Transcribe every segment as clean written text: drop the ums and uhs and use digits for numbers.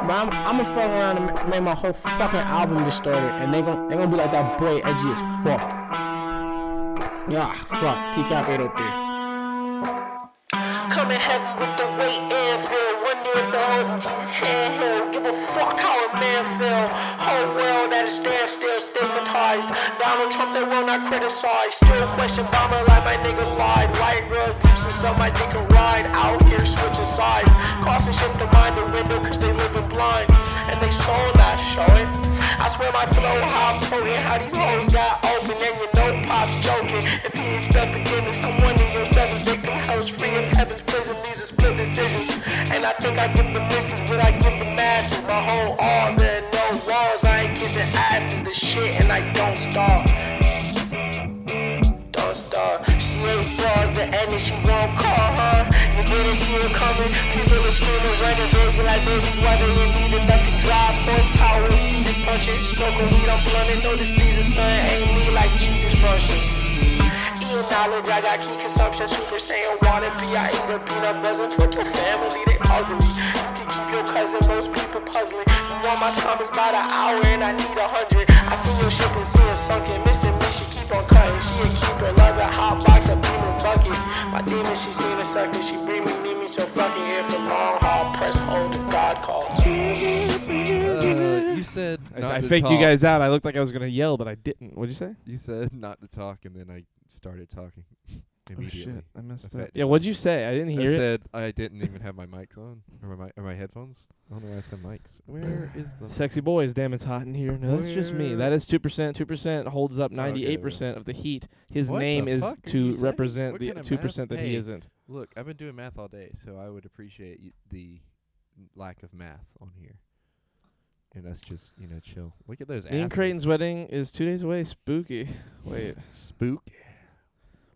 But I'm gonna fuck around and make my whole fucking album distorted, and they gonna be like that boy edgy as fuck. Yeah, fuck. TCAP 803. Coming heavy with the weight and feel. Wonder if the hoes Jesus handheld. Give a fuck how a man feel. Whole world at a standstill, stigmatized. Donald Trump they will not criticize. Still question Obama like my nigga lied. White girls abusing so my dick can ride. Out here switching sides. Crossing ship to mind the window cause they living blind. And they soul not showing. I swear my flow how potent. How these hoes got open and you know Pop's joking. If he expect forgiveness, I'm one of your seven victim. Hell's free of heaven's prison. These are split decisions. And I think I give the misses what I give the masses. My whole all there no walls. I ain't kissing asses the shit and I don't stop. Don't stop. She ain't bars the end and she won't call her. You didn't see her coming. People are screaming, running, baby like babies. Why they need it back to drive. Horsepower is speed punching. Smoking weed, I'm blunting. Notice these are stunning. Ain't me like Jesus function. Eating knowledge, I got key consumption. Super Saiyan water, I eat a peanut buzzing. Fuck your family, they ugly. You can keep your cousin, most people puzzling. You want my time is by the hour and I need 100. I see your ship and see it sunken. Missing me, she keep on cutting. She a keeper, love it, hot box, a beaming bucket. My demon, she seen a sucker. She bring me, need me, so fucking here for long haul. Press hold if God calls. You said not I to faked talk. you guys out. I looked like I was gonna yell, but I didn't. What'd you say? You said not to talk, and then I started talking immediately. Oh shit! I messed up. Effectively. Yeah, what'd you say? I didn't I hear it. said I didn't even have my mics on or my headphones. I don't know why I said mics. Where is the Sexy boys, damn, it's hot in here. No, that's just me. Where- That is 2%. 2% holds up Okay, 98% of the heat. His What name the is fuck are to you saying? represent What the kind of 2% math? that Hey, he isn't. Look, I've been doing math all day, so I would appreciate the lack of math on here. And us just, chill. Look at those Me and asses. Creighton's wedding is 2 days away. Spooky. Wait, Spook.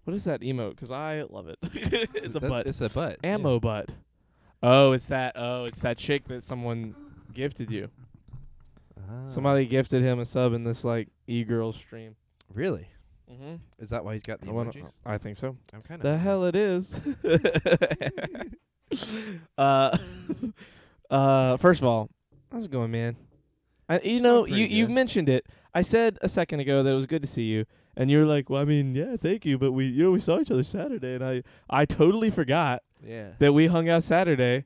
what is that emote? Because I love it. It's a butt. It's a butt. Ammo butt. Oh, it's that. Oh, it's that chick that someone gifted you. Ah. Somebody gifted him a sub in this like e-girl stream. Really? Mm-hmm. Is that why he's got the emojis? I think so. I'm kind of The hell it is. First of all, how's it going, man? You pretty good. mentioned it. I said a second ago that it was good to see you, and you're like, well, I mean, yeah, thank you, but we saw each other Saturday, and I totally forgot Yeah. that we hung out Saturday.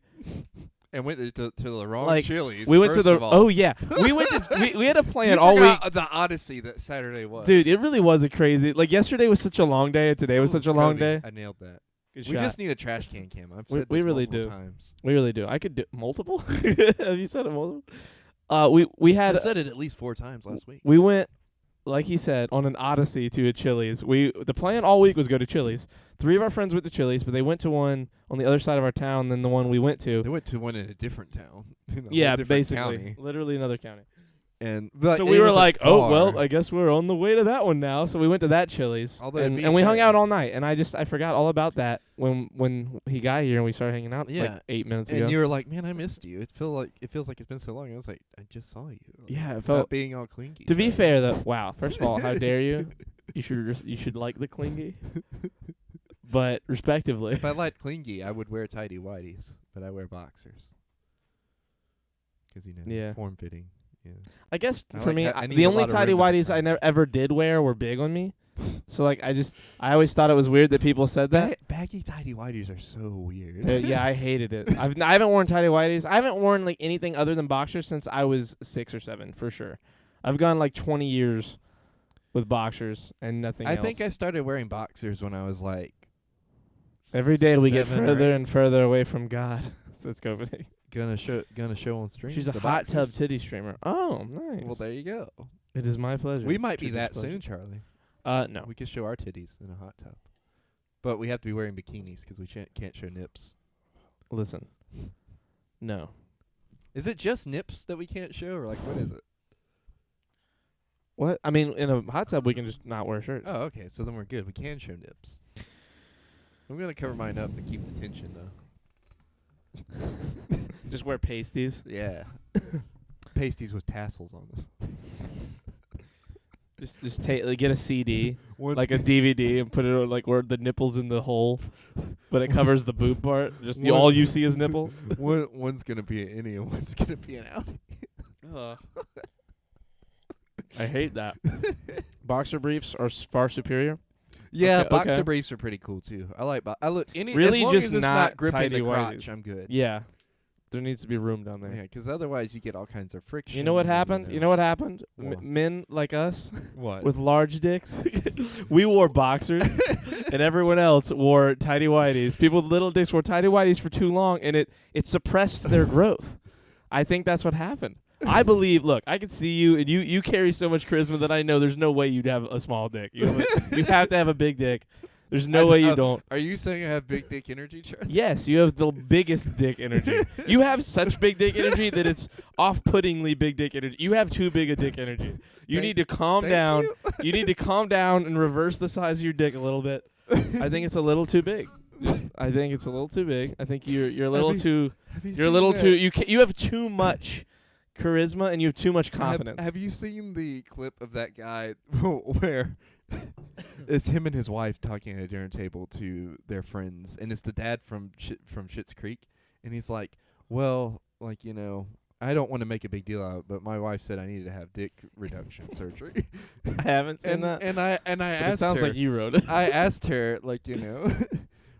And went to the wrong Like, Chili's. We went to first the of all. oh yeah, we went to we had a plan You all week. forgot the odyssey that Saturday was. Dude, it really was a crazy. Like yesterday was such a long day, and today was Ooh, such a long Cody, day. I nailed that. Good We shot. just need a trash can cam. I've We- said we this really multiple do. times. We really do. I could do multiple. Have you said it multiple? We had I said it at least 4 times last week. we went, like he said, on an odyssey to a Chili's. The plan all week was go to Chili's. 3 of our friends went to Chili's, but they went to one on the other side of our town than the one we went to. They went to one in a different town. in a whole Yeah, different basically, county. literally another county. And but So it we were wasn't like, oh well, far. I guess we're on the way to that one now. So we went to that Chili's, Although to be and we hung fair- out all night. And I forgot all about that when he got here and we started hanging out Yeah. like 8 minutes And ago. you were like, man, I missed you. It feels like it's been so long. I was like, I just saw you. Like, Yeah, it stop felt- being all clingy. To be Cody. fair though, wow. First of all, how dare you? You should like the clingy, but respectively. If I liked clingy, I would wear tidy whities, but I wear boxers. 'Cause Yeah. form fitting. Yeah. I guess I for like me, that. I need the a only lot of tidy room in the whities I front. never ever did wear were big on me. So like I always thought it was weird that people said that. Baggy tidy whities are so weird. Yeah, I hated it. I haven't worn tidy whities. I haven't worn like anything other than boxers since I was 6 or 7 for sure. I've gone like 20 years with boxers and nothing I else. think I started wearing boxers when I was like Every day we get 7 or further 8. and further away from God. Says COVID. Gonna show on stream. She's a the hot tub boxers. titty streamer. Oh, nice. Well, there you go. It is my pleasure. We might be to that displeasure. soon, Charlie. No. We could show our titties in a hot tub, but we have to be wearing bikinis because we can't show nips. Listen. No. Is it just nips that we can't show, or like what is it? What? I mean, in a hot tub we can just not wear shirts. Oh, okay. So then we're good. We can show nips. I'm gonna cover mine up to keep the tension, though. Just wear pasties. Yeah. Pasties with tassels on them. Like, get a CD, One's like a DVD, and put it on, like where the nipple's in the hole, but it covers the boob part. Just One- all you see is nipple. one's gonna be an innie and one's gonna be an outie. I hate that. Boxer briefs are far superior. Yeah, Okay, boxer okay. briefs are pretty cool too. I like. I look any Really as long just as it's not not gripping the tighty-whities. crotch, I'm good. Yeah, there needs to be room down there. Yeah, because otherwise you get all kinds of friction. You know what and, happened? You know what happened? What? Men like us What? with large dicks, we wore boxers, and everyone else wore tighty whities. People with little dicks wore tighty whities for too long, and it suppressed their growth. I think that's what happened. I believe. Look, I can see you, and you carry so much charisma that I know there's no way you'd have a small dick. You have to have a big dick. There's no way you don't. Are you saying I have big dick energy, Charlie? Yes, you have the biggest dick energy. You have such big dick energy that it's off-puttingly big dick energy. You have too big a dick energy. You need to calm down. You need to calm down and reverse the size of your dick a little bit. I think it's a little too big. I think it's a little too big. I think you're a little too. You're a little too. You have too much charisma and you have too much confidence. Have you seen the clip of that guy where it's him and his wife talking at a dinner table to their friends, and it's the dad from Schitt's Creek, and he's like, "Well, like, you know, I don't want to make a big deal out of it, but my wife said I needed to have dick reduction surgery." I haven't seen that. And I But asked it sounds her, like you wrote it. I asked her, like, you know,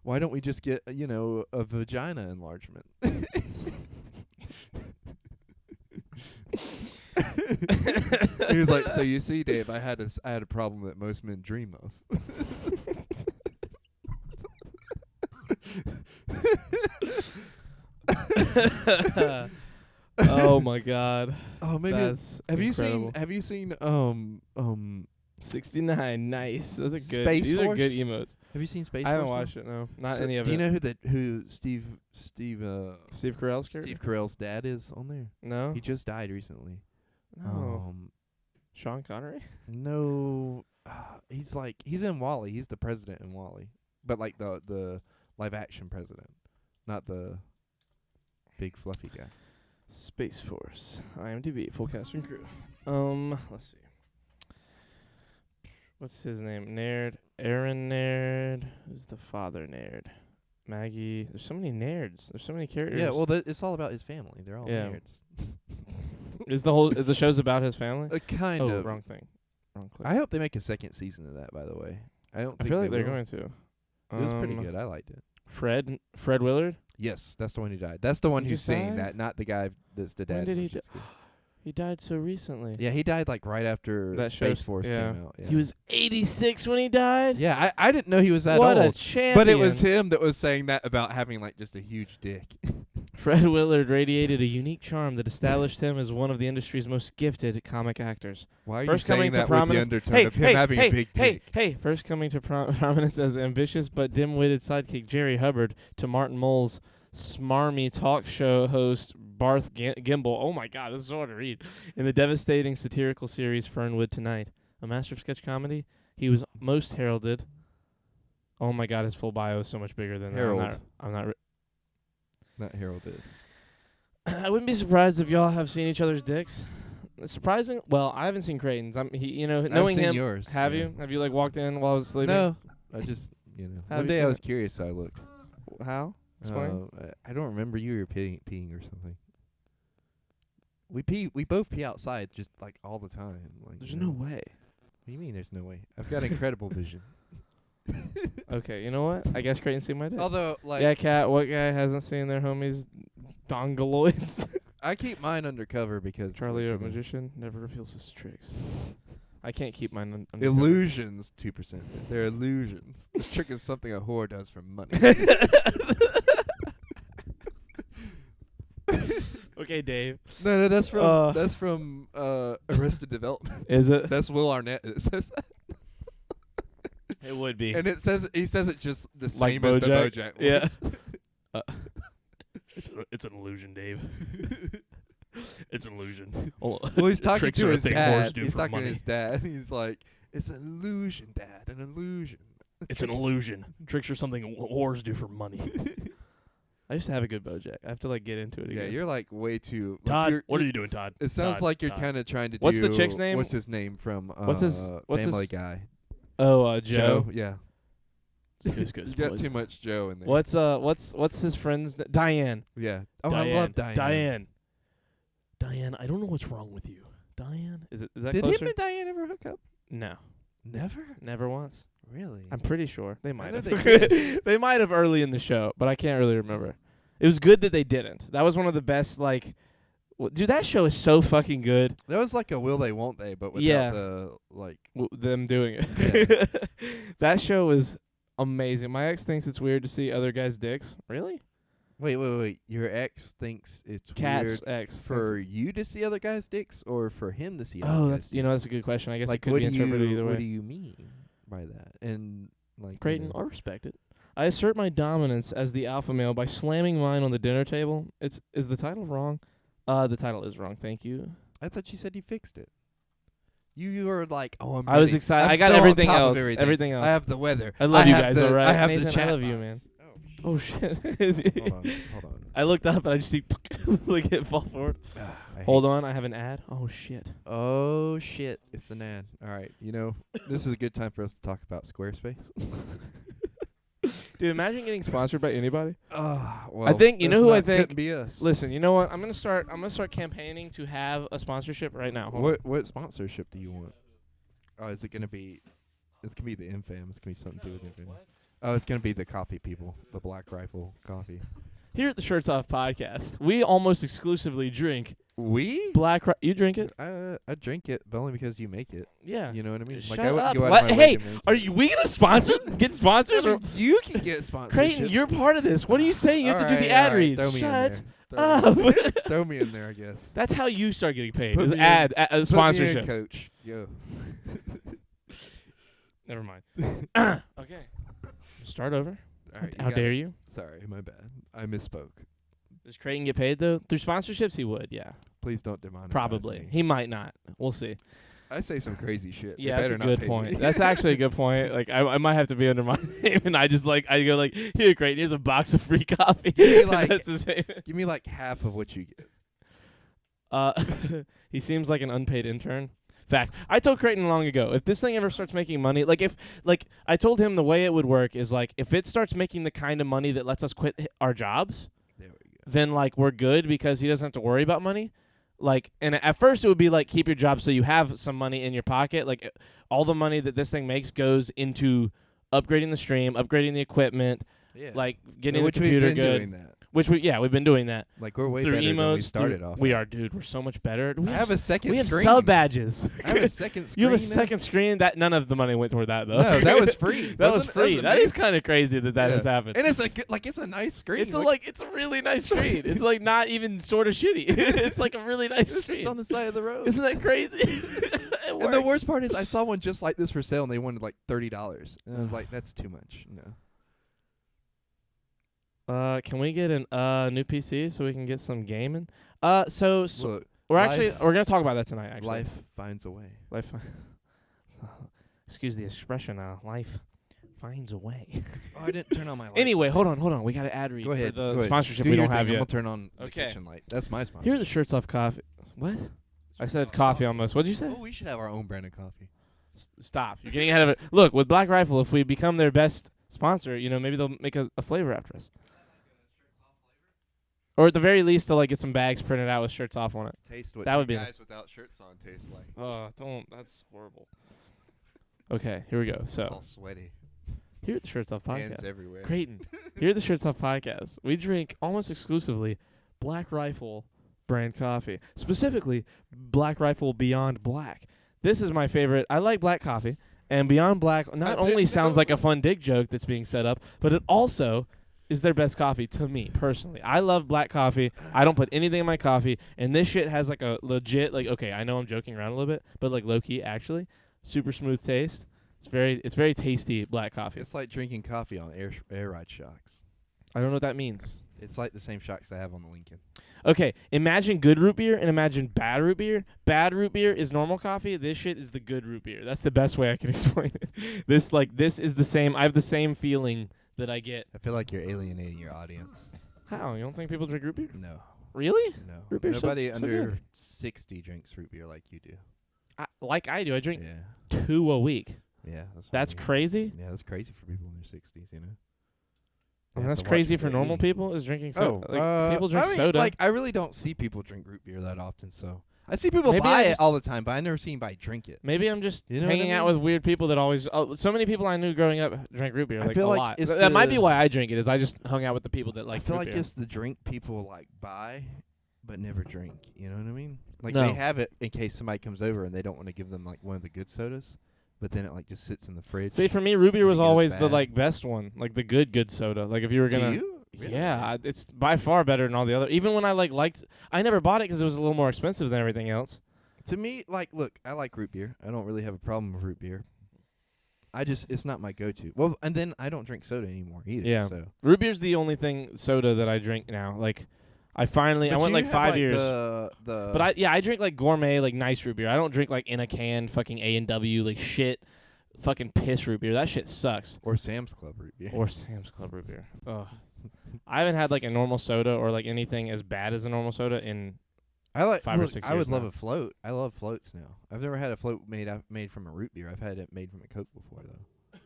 why don't we just get, you know, a vagina enlargement? He was like, "So you see, Dave, I had a problem that most men dream of." Oh my God. Oh, maybe That's have incredible. you seen 69, nice. Those are good. Space These are Force? good emotes. have you seen Space I haven't Force? watched it. No, not So any of do it. you know who Steve Carell's character? Steve Carell's dad is on there? No, He just died recently. no. Sean Connery. No, he's in Wall-E. He's the president in Wall-E, but like the live action president, not the big fluffy guy. Space Force. IMDb. Full cast and crew. Let's see. What's his name? Naird. Aaron Naird. Who's the father Naird? Maggie. There's so many Nairds. There's so many characters. Yeah, well, it's all about his family. They're all Yeah. nerds. Is the show's about his family? Kind Oh, of. wrong thing. Wrong clip. I hope they make a second season of that. By the way, I don't. I think feel like they they're will. going to. It was pretty good. I liked it. Fred Willard. Yes, that's the one who died. That's the one He who's just saying died? that, not the guy that's the dad. When did from he Schitt's Creek. He died so recently. Yeah, he died like right after That Space show's- Force yeah. came out. Yeah. He was 86 when he died. Yeah, I didn't know he was that What a old. champion! But it was him that was saying that about having like just a huge dick. Fred Willard radiated a unique charm that established him as one of the industry's most gifted comic actors. Why are First you coming saying to that with the prominence. undertone of him having a big dick? Hey! First coming to prominence as ambitious but dim-witted sidekick Jerry Hubbard to Martin Mull's smarmy talk show host Barth Gimble. Oh my God, this is so hard to read. In the devastating satirical series Fernwood Tonight, a master of sketch comedy, he was most heralded. Oh my God, his full bio is so much bigger than Harold. that. I'm not. Not heralded. I wouldn't be surprised if y'all have seen each other's dicks. Surprising? Well, I haven't seen Creighton's. Knowing seen him. yours. Have Yeah. you? Have you like walked in while I was sleeping? No, I just Have one you day I seen was it? curious, so I looked. How? Explain. I don't remember you were peeing or something. We both pee outside just like all the time. Like, There's you no know. way. What do you mean? There's no way? I've got incredible vision. Okay, you know what? I guess Creighton's seen my dick. Although, like, Yeah, Kat, what guy hasn't seen their homies dongoloids? I keep mine undercover because Charlie, like, a you know, magician, never reveals his tricks. I can't keep mine undercover. illusions 2%. They're illusions. The trick is something a whore does for money. Okay, Dave. No, that's Uh, from Arrested Development. Is it? That's Will Arnett that says that. It would be. And he says it just the Like same as the Bojack? Bojack Yeah. voice. It's an illusion, Dave. It's an illusion. Well, Well, he's talking to his dad. do He's for talking money. to his dad. He's like, "It's an illusion, Dad. An illusion." It's an illusion. Tricks are something whores do for money. I used to have a good BoJack. I have to like get into it Yeah, again. you're like way too. Like Todd, you're, what are you doing, Todd? It sounds Todd, like you're Todd. kind of trying to What's do. the chick's name? What's his name from What's his Family Guy? Oh, Joe. Yeah. Goose, You got boys. too much Joe in there. What's his friend's Diane. Yeah. Oh, Diane. I love Diane. Diane, I don't know what's wrong with you. Diane? Is that Did closer? him and Diane ever hook up? No. Never. Never once. Really? I'm pretty sure. They might know have. they kissed. They might have early in the show, but I can't really remember. It was good that they didn't. That was one of the best, like... Dude, that show is so fucking good. That was like a will they won't they, but without Yeah. the like. Them doing it. That show is amazing. My ex thinks it's weird to see other guys' dicks. Really? Wait. Your ex thinks it's Cat's weird ex. for thinks you to see other guys' dicks, or for him to see. it's- other Oh, guys' that's dicks? that's a good question. I guess like it could what be do interpreted you either way. what do you mean by that? And like Creighton, I respect it. I assert my dominance as the alpha male by slamming mine on the dinner table. Is the title wrong? The title is wrong. Thank you. I thought you said you fixed it. You were like, oh, I'm. I was ready. excited. I'm I got so on everything top of else. Everything else. I have the weather. I love you have guys, the, all right? I have Nathan, the I chat love you, box. man. Oh, Oh shit! hold on. I looked up and I just see like it fall forward. Hold on, I have an ad. Oh shit! Oh shit! It's an ad. All right, this is a good time for us to talk about Squarespace. Dude, imagine getting sponsored by anybody. Well, I think you know who I think. couldn't be us. Listen, you know what? I'm gonna start campaigning to have a sponsorship right now. Hold on. What sponsorship do you want? Oh, is it gonna be? It's gonna be the Infam. It's gonna be something to do with Infam. Oh, it's gonna be the coffee people, the Black Rifle coffee. Here at the Shirts Off podcast, we almost exclusively drink We? You drink it? I drink it, but only because you make it. Yeah. You know what I mean? Shut I wouldn't up. go out of What? my way Hey, to make are it. we gonna sponsor? Get sponsors? Or You can get sponsorship. Creighton, you're part of this. What are you saying? You have to do the ad reads. Throw me Shut in there. up. Throw me in there, I guess. That's how you start getting paid. Put Is me in. ad Put me in, sponsorship. coach. Yo. Never mind. Okay. Start over. All right, How dare you? Sorry, my bad. I misspoke. Does Creighton get paid though? Through sponsorships, he would. Yeah, Please don't demonetize probably. me. He might not. We'll see. I say some crazy shit. They Yeah, that's better a not good pay point. me. That's actually a good point. Like I might have to be under my name, and I go like, here, Creighton, here's a box of free coffee. Be like- That's his payment. Give me like half of what you get. He seems like an unpaid intern. Fact. I told Creighton long ago, if this thing ever starts making money, I told him the way it would work is like, if it starts making the kind of money that lets us quit our jobs, There we go. then like we're good because he doesn't have to worry about money. Like, and at first it would be like keep your job so you have some money in your pocket. Like all the money that this thing makes goes into upgrading the stream, upgrading the equipment, Yeah. like getting Which the computer we've been good. doing that. We've been doing that Like we're way through better than we emotes. started through, off. we at. are, dude. We're so much better. We I have a second we have screen. sub badges. I have a second screen. You have a now. second screen. That none of the money went toward that though. No, that was free. That was Wasn't it? free. That is amazing. kind of crazy that Yeah. has happened. And it's it's a nice screen. It's a really nice screen. It's like not even sort of shitty. It's like a really nice it's screen. just on the side of the road. Isn't that crazy? It And the works. worst part is I saw one just like this for sale and they wanted like $30. And I was like, that's too much. No. Can we get an new PC so we can get some gaming? So Look, we're gonna talk about that tonight. Actually, life finds a way. life. Excuse the expression. Life finds a way. Oh, I didn't turn on my light. Anyway, hold on. We got an ad read Go ahead. for the go ahead. sponsorship Do we your don't have thing. I'm yet. gonna turn on the Okay. kitchen light. That's my sponsor. Here are the Shirts Off coffee. What? I said coffee almost. What'd you say? Oh, we should have our own brand of coffee. Stop. You're getting ahead of it. Look, with Black Rifle, if we become their best sponsor, maybe they'll make a flavor after us. Or at the very least, they'll get some bags printed out with Shirts Off on it. Taste what That two would be guys without shirts on taste like. Oh, don't. That's horrible. Okay, here we go. All So, sweaty. here at the Shirts Off Hands podcast. everywhere. Creighton. Here at the Shirts Off podcast, we drink almost exclusively Black Rifle brand coffee. Specifically, Black Rifle Beyond Black. This is my favorite. I like black coffee. And Beyond Black not only sounds like a fun dick joke that's being set up, but it also is their best coffee to me personally. I love black coffee. I don't put anything in my coffee, and this shit has like a legit okay, I know I'm joking around a little bit, but like low key actually, super smooth taste. It's very tasty black coffee. It's like drinking coffee on air ride shocks. I don't know what that means. It's like the same shocks they have on the Lincoln. Okay, imagine good root beer and imagine bad root beer. Bad root beer is normal coffee. This shit is the good root beer. That's the best way I can explain it. This is the same. I have the same feeling that I get. I feel like you're alienating your audience. How? You don't think people drink root beer? No, Really? no. Root beer's so- Nobody so under good. 60 drinks root beer like you do. Like I do. I drink Yeah, 2 a week. yeah. That's what That's I mean. crazy. Yeah, that's crazy for people in their 60s. You know. I mean, They have that's to watch crazy what for they normal eat. people. Is drinking soda. People I drink mean, soda. Like, I really don't see people drink root beer that often. So I see people Maybe buy I it just- all the time, but I never see anybody drink it. Maybe I'm just You know what I hanging out mean? with weird people that always. So many people I knew growing up drank root beer. I Like feel a like lot. it's That might be the- why I drink it. Is I just hung out with the people that like. I feel root like beer. it's the drink people like buy, but never drink. You know what I mean? Like No. they have it in case somebody comes over and they don't want to give them like one of the good sodas, but then it like just sits in the fridge. See, for me, root beer It was goes always the bad. like best one, like the good soda. Like if you were To gonna. you? Really? Yeah, it's by far better than all the other. Even when I liked, I never bought it because it was a little more expensive than everything else. To me, like, look, I like root beer. I don't really have a problem with root beer. It's not my go-to. Well, and then I don't drink soda anymore either. Yeah. So. Root beer's the only thing soda that I drink now. Like, I finally, I But went you like have, 5 years. But I drink like gourmet, like nice root beer. I don't drink like in a can, fucking A&W, like shit, fucking piss root beer. That shit sucks. or Sam's Club root beer. Or Sam's Club root beer. Ugh. I haven't had like a normal soda or like anything as bad as a normal soda in. I like 5 or look, 6 I would years love now. a float. I love floats now. I've never had a float made from a root beer. I've had it made from a Coke before though.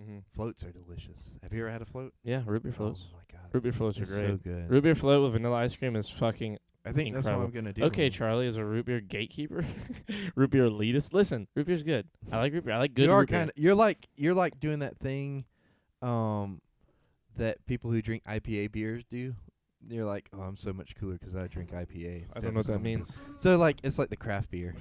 Mm-hmm. Floats are delicious. Have you ever had a float? Yeah, root beer floats. Oh my god. Root beer floats are it's so great. good. Root beer float with vanilla ice cream is fucking. I think that's what I'm incredible. gonna do. Okay, Charlie is a root beer gatekeeper, root beer elitist. Listen, root beer's good. I like root beer. I like good you are root beer. kind of you're like doing that thing, that people who drink IPA beers do. You're like, oh, I'm so much cooler 'cause I drink IPA. I don't know what that means. So like, it's like the craft beer.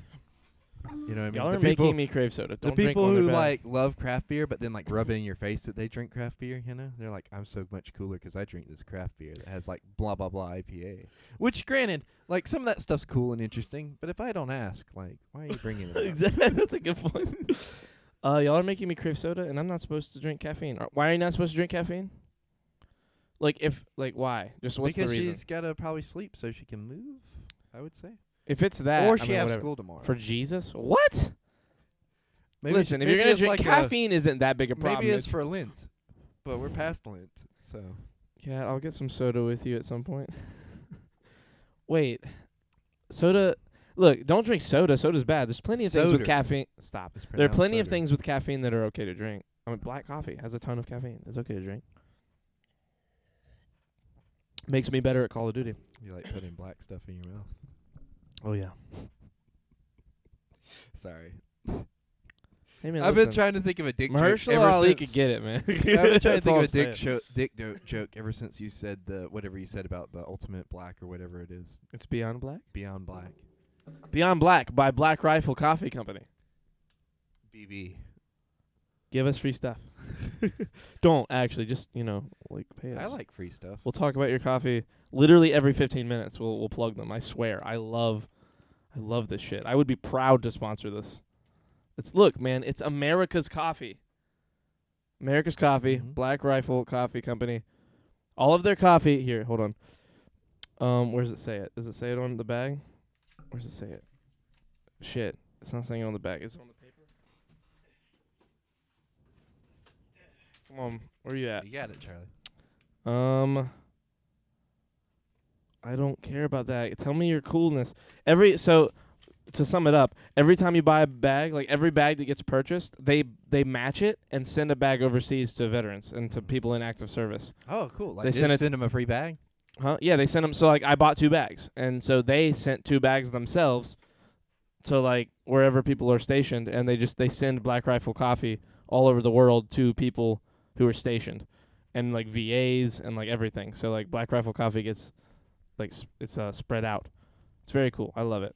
You know what I mean? Y'all The are people- making me crave soda. The Don't drink people when who they're bad. like love craft beer, but then like rub it in your face that they drink craft beer, you know, they're like, I'm so much cooler 'cause I drink this craft beer that has like blah blah blah IPA. Which, granted, like some of that stuff's cool and interesting, but if I don't ask, like, why are you bringing it up? Exactly. That's a good point. Y'all are making me crave soda, and I'm not supposed to drink caffeine. Why are you not supposed to drink caffeine? Why? Just what's Because the reason? she's gotta probably sleep so she can move, I would say, If it's that, or I she mean, has whatever. school tomorrow. For Jesus, what? Maybe Listen, if maybe you're gonna it's drink like caffeine, isn't that big a problem? maybe it's for Lent, but we're past Lent, so. Yeah, I'll get some soda with you at some point. Wait, soda. Look, don't drink soda. Soda's bad. There's plenty of things with Soda. caffeine. Stop. It's There are pronounced plenty of soda. things with caffeine that are okay to drink. I mean, black coffee has a ton of caffeine. It's okay to drink. Makes me better at Call of Duty. You like putting black stuff in your mouth. Oh yeah. Sorry. Hey man, I've been listen. trying to think of a dick joke Mahershala ever Ali since. could get it, man. I've been trying to That's think all of a I'm saying. dick joke ever since you said whatever you said about the ultimate black or whatever it is. It's Beyond Black. Beyond Black. Beyond Black by Black Rifle Coffee Company. BB. Give us free stuff. Don't actually, just pay us. I like free stuff. We'll talk about your coffee literally every 15 minutes. We'll plug them. I swear. I love this shit. I would be proud to sponsor this. Look, man, it's America's coffee. America's Coffee, Mhm. Black Rifle Coffee Company. All of their coffee here, hold on. Where does it say it? Does it say it on the bag? Where does it say it? Shit. It's not saying it on the bag. It's on the paper. Come on. Where are you at? You got it, Charlie. I don't care about that. Tell me your coolness. To sum it up, every time you buy a bag, like every bag that gets purchased, they match it and send a bag overseas to veterans and to people in active service. Oh, cool. Like They they sent send it- him a free bag? Huh? Yeah, they send them. So like I bought 2 bags, and so they sent 2 bags themselves to like wherever people are stationed, and they send Black Rifle coffee all over the world to people who are stationed, and like VAs and like everything. So like Black Rifle coffee gets like it's spread out. It's very cool. I love it.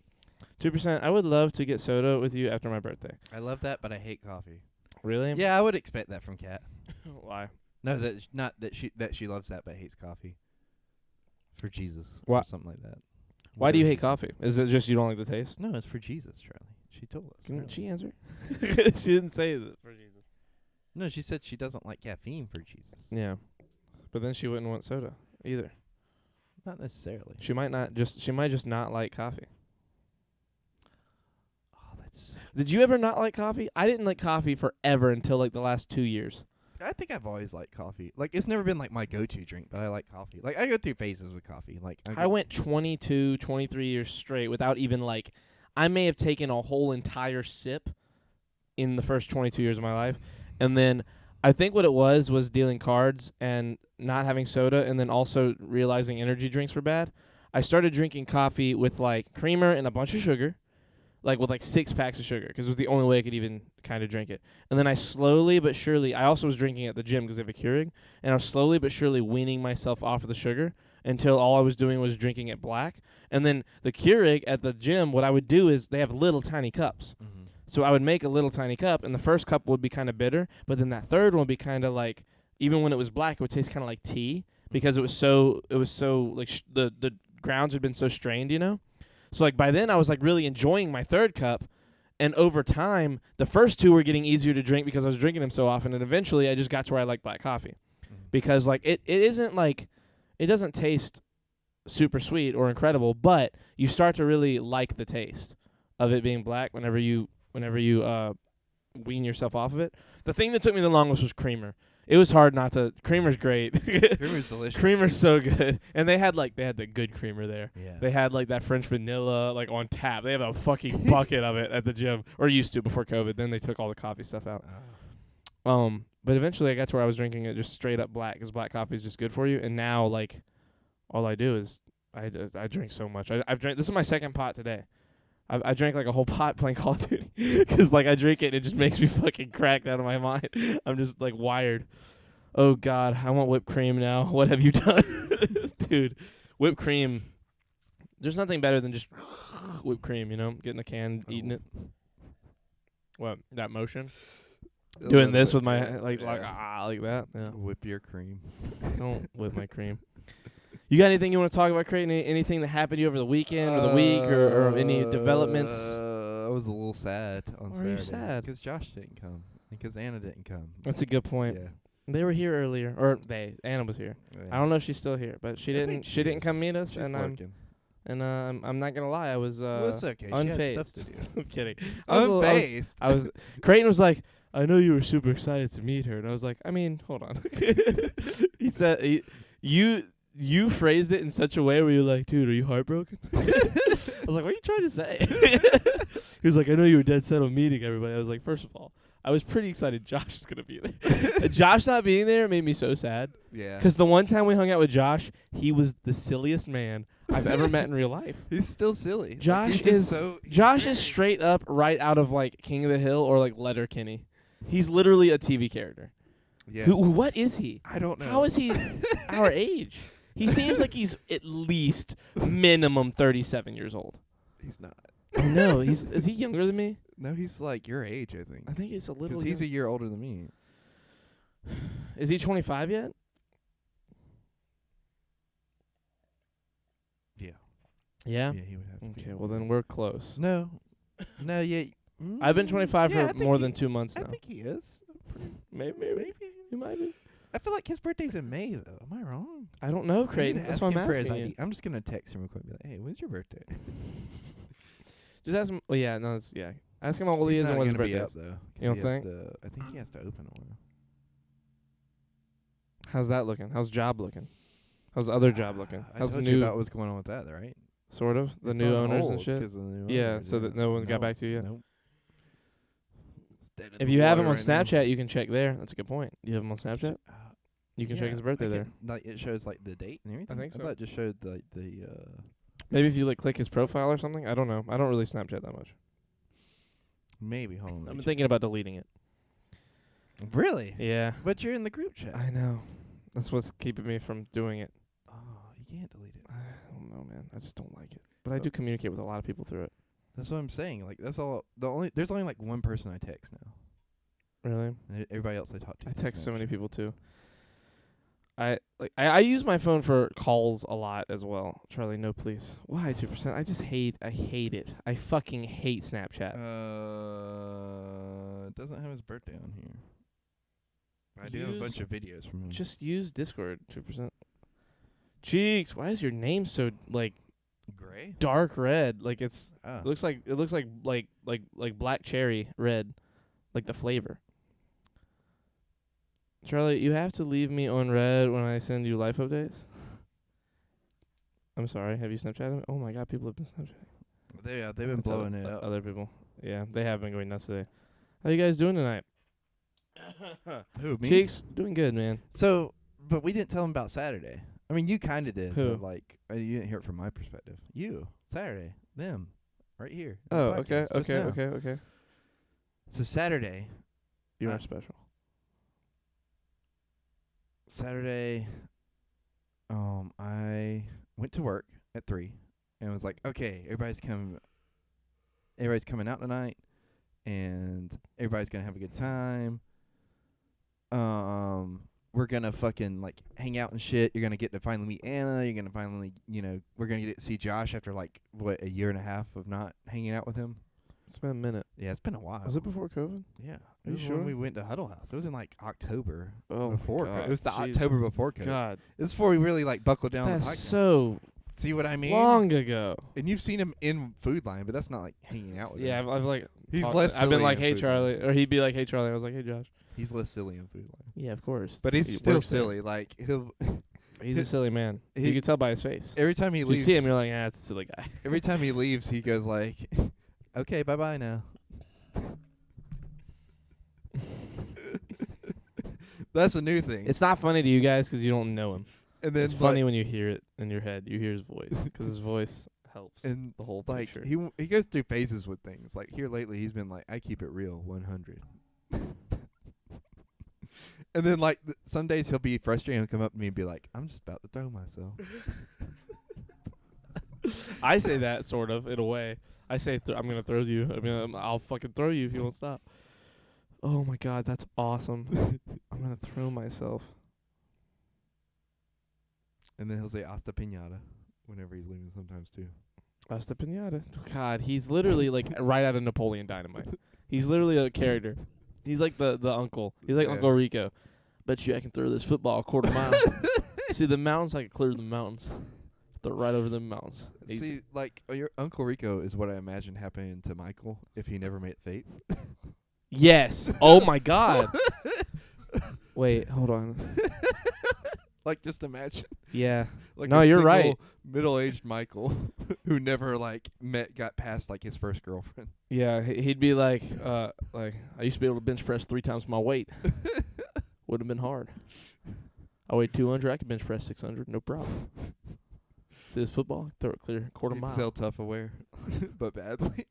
2%. I would love to get soda with you after my birthday. I love that, but I hate coffee. Really? Yeah, I would expect that from Kat. Why? No, not that she loves that but hates coffee. For Jesus. Why- Or something like that. Why do you Whatever hate she said. coffee? Is it just you don't like the taste? No, it's for Jesus, Charlie. She told us. Can earlier. she answer? She didn't say that for Jesus. No, she said she doesn't like caffeine for Jesus. Yeah, but then she wouldn't want soda either. Not necessarily. She might just not like coffee. Oh, that's Did you ever not like coffee? I didn't like coffee forever until like the last 2 years. I think I've always liked coffee. Like, it's never been like my go-to drink, but I like coffee. Like, I go through phases with coffee. Like, I went 22, 23 years straight without even like, I may have taken a whole entire sip in the first 22 years of my life. And then I think what it was dealing cards and not having soda, and then also realizing energy drinks were bad. I started drinking coffee with like creamer and a bunch of sugar, like with like 6 packs of sugar, because it was the only way I could even kind of drink it. And then I slowly but surely, I also was drinking at the gym because I have a Keurig, and I was slowly but surely weaning myself off of the sugar until all I was doing was drinking it black. And then the Keurig at the gym, what I would do is they have little tiny cups. Mm-hmm. So I would make a little tiny cup, and the first cup would be kind of bitter, but then that third one would be kind of like, even when it was black, it would taste kind of like tea because it was so like the grounds had been so strained, you know? So like by then I was like really enjoying my third cup, and over time the first 2 were getting easier to drink because I was drinking them so often, and eventually I just got to where I like black coffee. Because like it isn't like, it doesn't taste super sweet or incredible, but you start to really like the taste of it being black whenever you wean yourself off of it. The thing that took me the longest was creamer. It was hard not to. Creamer's great. Creamer's delicious. Creamer's so good. And they had the good creamer there. Yeah. They had like that French vanilla like on tap. They have a fucking bucket of it at the gym, or used to before COVID. Then they took all the coffee stuff out. But eventually I got to where I was drinking it just straight up black, because black coffee is just good for you. And now like all I do is I drink so much. I've drank. This is my second pot today. I drank like a whole pot playing Call of Duty because like I drink it and it just makes me fucking cracked out of my mind. I'm just like wired. Oh God, I want whipped cream now. What have you done, dude? Whipped cream. There's nothing better than just whipped cream. You know, getting a can, eating it. What, that motion? Doing this with my like that. Yeah. Whip your cream. Don't whip my cream. You got anything you want to talk about, Creighton? Anything that happened to you over the weekend or the week, or any developments? I was a little sad on Why Saturday. are you sad? Because Josh didn't come. And because Anna didn't come. That's a good point. Yeah. They were here earlier, or Anna was here. I don't know if she's still here, but she didn't. She didn't come meet us, She's and lurking. I'm not gonna lie, I was Well, it's okay. She had unfazed. stuff to do. I'm kidding. Unfazed. I was Creighton was like, I know you were super excited to meet her, and I was like, I mean, hold on. He said you phrased it in such a way where you're like, dude, are you heartbroken? I was like, what are you trying to say? He was like, I know you were dead set on meeting everybody. I was like, first of all, I was pretty excited Josh was going to be there. Josh not being there made me so sad. Yeah. Because the one time we hung out with Josh, he was the silliest man I've ever met in real life. He's still silly. Josh Josh is straight up right out of like King of the Hill or like Letterkenny. He's literally a TV character. Yes. What is he? I don't know. How is he our age? He seems like he's at least minimum 37 years old. He's not. I know. Is he younger than me? No, he's like your age, I think. I think he's a little. Because he's a year older than me. Is he 25 yet? Yeah. Yeah. Yeah, he would have to be. Okay. Well, then we're close. No. No, yeah. I've been 25 yeah, I for think more he- than 2 months I now. think he is. Maybe. He might be. I feel like his birthday's in May, though. Am I wrong? I don't know, I need Creighton. to That's ask why I'm him for his asking you. ID. I'm just going to text him real quick and be like, hey, when's your birthday? Just ask him. Well, yeah, no, it's, yeah. Ask him how old he is and what his birthday is. Though, 'cause You don't he has think? I think he has to open one. How's that looking? How's job looking? How's the other job looking? I How's the told you new, about what's going on with that, right? sort of, the It's new on owners and hold shit? 'cause of the new Yeah, owners, so that no one got back to you yet? Nope. It's dead in If the you have him on water right now. Snapchat, you can check there. That's a good point. You have him on Snapchat? You can check his birthday there. Like it shows like the date and everything. think so. thought it just showed the Maybe if you like click his profile or something. I don't know. I don't really Snapchat that much. maybe. Hold on. let I've me been thinking about deleting it. check. Really? Yeah. But you're in the group chat. I know. That's what's keeping me from doing it. Oh, you can't delete it. I don't know, man. I just don't like it. But I do communicate with a lot of people through it. That's what I'm saying. Like that's all. There's only like one person I text now. Really? And everybody else I talk to. I through text so many Snapchat. people too. I use my phone for calls a lot as well. Charlie, no please. Why 2%? I hate it. I fucking hate Snapchat. It doesn't have his birthday on here. I do have a bunch of videos from him. Just use Discord 2%. Cheeks, why is your name so like gray. dark red? Like it Oh. looks like black cherry red, like the flavor. Charlie, you have to leave me on red when I send you life updates. I'm sorry. Have you Snapchatted me? Oh my God, people have been Snapchatting. They've been That's blowing it up. Other people. Yeah, they have been going nuts today. How you guys doing tonight? Who, me? Cheeks, doing good, man. So, but we didn't tell them about Saturday. I mean, you kind of did. Who? But like, you didn't hear it from my perspective. You, Saturday, them, right here. on Oh, the okay, podcast just now. okay. So Saturday, You Uh, are special. I went to work at 3 and was like, okay, everybody's coming out tonight, and everybody's gonna have a good time. We're gonna fucking like hang out and shit. You're gonna get to finally meet Anna. You're gonna finally, we're gonna get to see Josh after like a year and a half of not hanging out with him. It's been a minute. Yeah, it's been a while. Was it before COVID? Yeah, Are it you was sure? when we went to Huddle House. It was in like October. Oh, my before God, COVID. It was the Jesus. October before COVID. God, This is before we really like buckled down. that's the podcast. so See what I mean? long ago. And you've seen him in Food Line, but that's not like hanging out with Yeah, him. I've like. He's talked- less I've been silly like, in hey Food Charlie, Line. or he'd be like, hey Charlie. I was like, hey Josh. He's less silly in Food Line. Yeah, of course. But He he's still works there. silly. Like he'll He's a silly man. he- You can tell by his face. every time he You leaves. see him, you're like, it's a silly guy. every time he leaves, he goes like, "Okay, bye bye now." That's a new thing. It's not funny to you guys because you don't know him. And then It's funny when you hear it in your head. You hear his voice because his voice helps and the whole like picture. he goes through phases with things. Like here lately, he's been like, "I keep it real, 100." And then like some days he'll be frustrated and come up to me and be like, "I'm just about to throw myself." I say that sort of in a way. I say I'm gonna throw you. I mean, I'll fucking throw you if you won't stop. Oh my God, that's awesome. I'm gonna throw myself. And then he'll say "Hasta piñata" whenever he's leaving sometimes too. Hasta pinata. God, he's literally like right out of Napoleon Dynamite. He's literally a character. He's like the uncle. He's like Yeah. Uncle Rico. Bet you I can throw this football a quarter mile. See the mountains? I can clear the mountains. Throw right over the mountains. Easy. See, like your Uncle Rico is what I imagine happening to Michael if he never made Fate. Yes. Oh my God. Wait, hold on. Like just imagine. Yeah. Like No, a you're single right. Middle-aged Michael who never got past like his first girlfriend. Yeah, he'd be like I used to be able to bench press 3 times my weight. Would have been hard. I weighed 200. I could bench press 600, no problem. See this football? Throw it clear, quarter mile. Sell tough aware, but badly.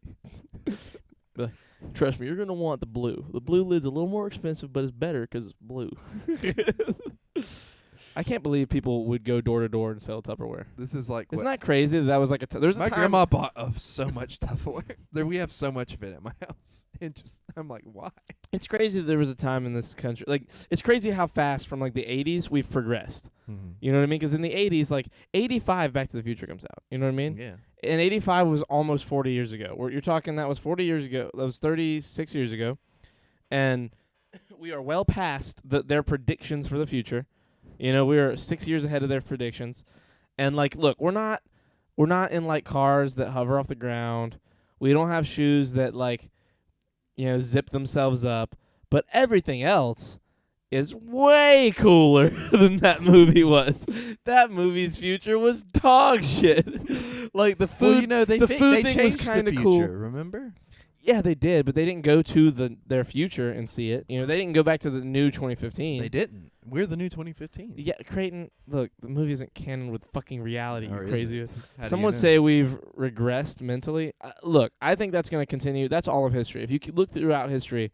Trust me, you're gonna want the blue. The blue lid's a little more expensive, but it's better 'cause it's blue. I can't believe people would go door to door and sell Tupperware. This is like Isn't what that crazy? That was like there's a my time. grandma bought of so much Tupperware. We have so much of it at my house, and just I'm like, why? It's crazy that there was a time in this country. Like, it's crazy how fast from like the 80s we've progressed. You know what I mean? 'Cause in the 80s, like 85, Back to the Future comes out. You know what I mean? Yeah. And 85 was almost 40 years ago. You're talking that was 40 years ago. That was 36 years ago. And we are well past their predictions for the future. You know, we are 6 years ahead of their predictions. And like, look, we're not in like cars that hover off the ground. We don't have shoes that like, zip themselves up. But everything else is way cooler than that movie was. That movie's future was dog shit. Like the food, Well, the food thing was kind of cool. Remember? Yeah, they did, but they didn't go to their future and see it. They didn't go back to the new 2015. They didn't. We're the new 2015. Yeah, Creighton. Look, the movie isn't canon with fucking reality. Or You is crazy. it? How do Some you would know? say we've regressed mentally. Look, I think that's going to continue. That's all of history. If you look throughout history,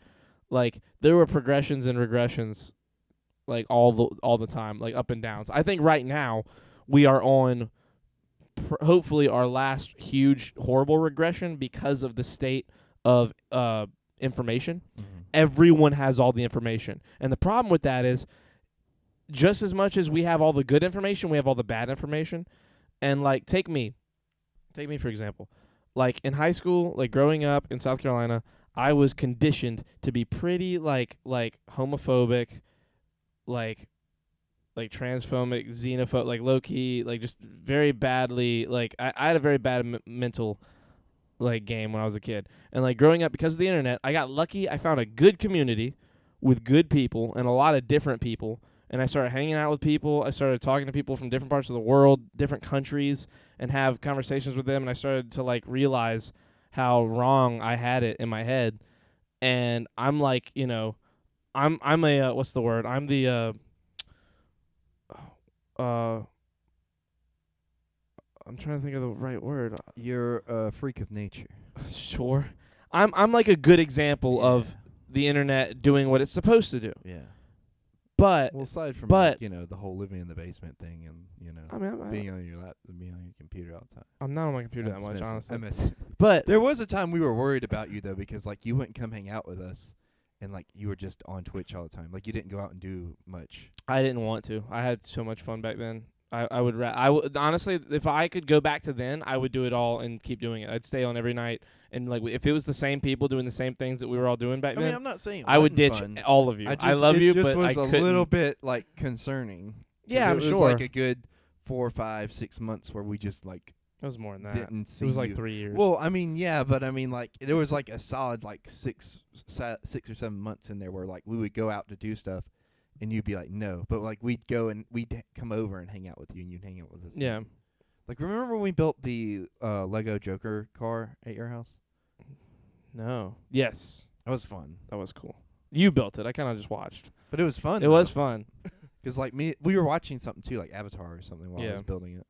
like there were progressions and regressions, like all the time, like up and downs. I think right now we are on hopefully our last huge horrible regression because of the state of information. Everyone has all the information, and the problem with that is just as much as we have all the good information, we have all the bad information. And like take me for example. Like in high school, like growing up in South Carolina, I was conditioned to be pretty like homophobic, like transphobic, xenophobic, like low key, like just very badly. Like I had a very bad mental like game when I was a kid. And like growing up because of the internet, I got lucky. I found a good community with good people and a lot of different people. And I started hanging out with people. I started talking to people from different parts of the world, different countries, and have conversations with them. And I started to like realize how wrong I had it in my head. And I'm like, you know, I'm a what's the word? I'm the I'm trying to think of the right word. You're a freak of nature. Sure. I'm like a good example of the internet doing what it's supposed to do. Yeah. But Well, aside from but- like, you know, the whole living in the basement thing and, you know, I mean, being on your being on your computer all the time. I'm not on my computer that That's much, messy. honestly. I miss it. But There was a time we were worried about you though, because like you wouldn't come hang out with us, and like you were just on Twitch all the time. Like you didn't go out and do much. I didn't want to. I had so much fun back then. I would honestly, if I could go back to then, I would do it all and keep doing it. I'd stay on every night, and like if it was the same people doing the same things that we were all doing back I mean, then, I'm not saying it I would wasn't ditch fun. all of you. I love it you, just but was I a couldn't. little bit like concerning. 'Cause Yeah, I'm it was sure. like a good 4, 5, 6 months where we just like It was more than that. didn't see It was like you. 3 years. Well, I mean, yeah, but I mean, like there was like a solid like 6 or 7 months in there where like we would go out to do stuff, and you'd be like, no, but like we'd go and we'd come over and hang out with you, and you'd hang out with us. yeah. Like remember when we built the Lego Joker car at your house? No. Yes, That was fun, that was cool. You built it. I kind of just watched. but it was fun. It was fun. because like we were watching something too, like Avatar or something while I Yeah. was building it.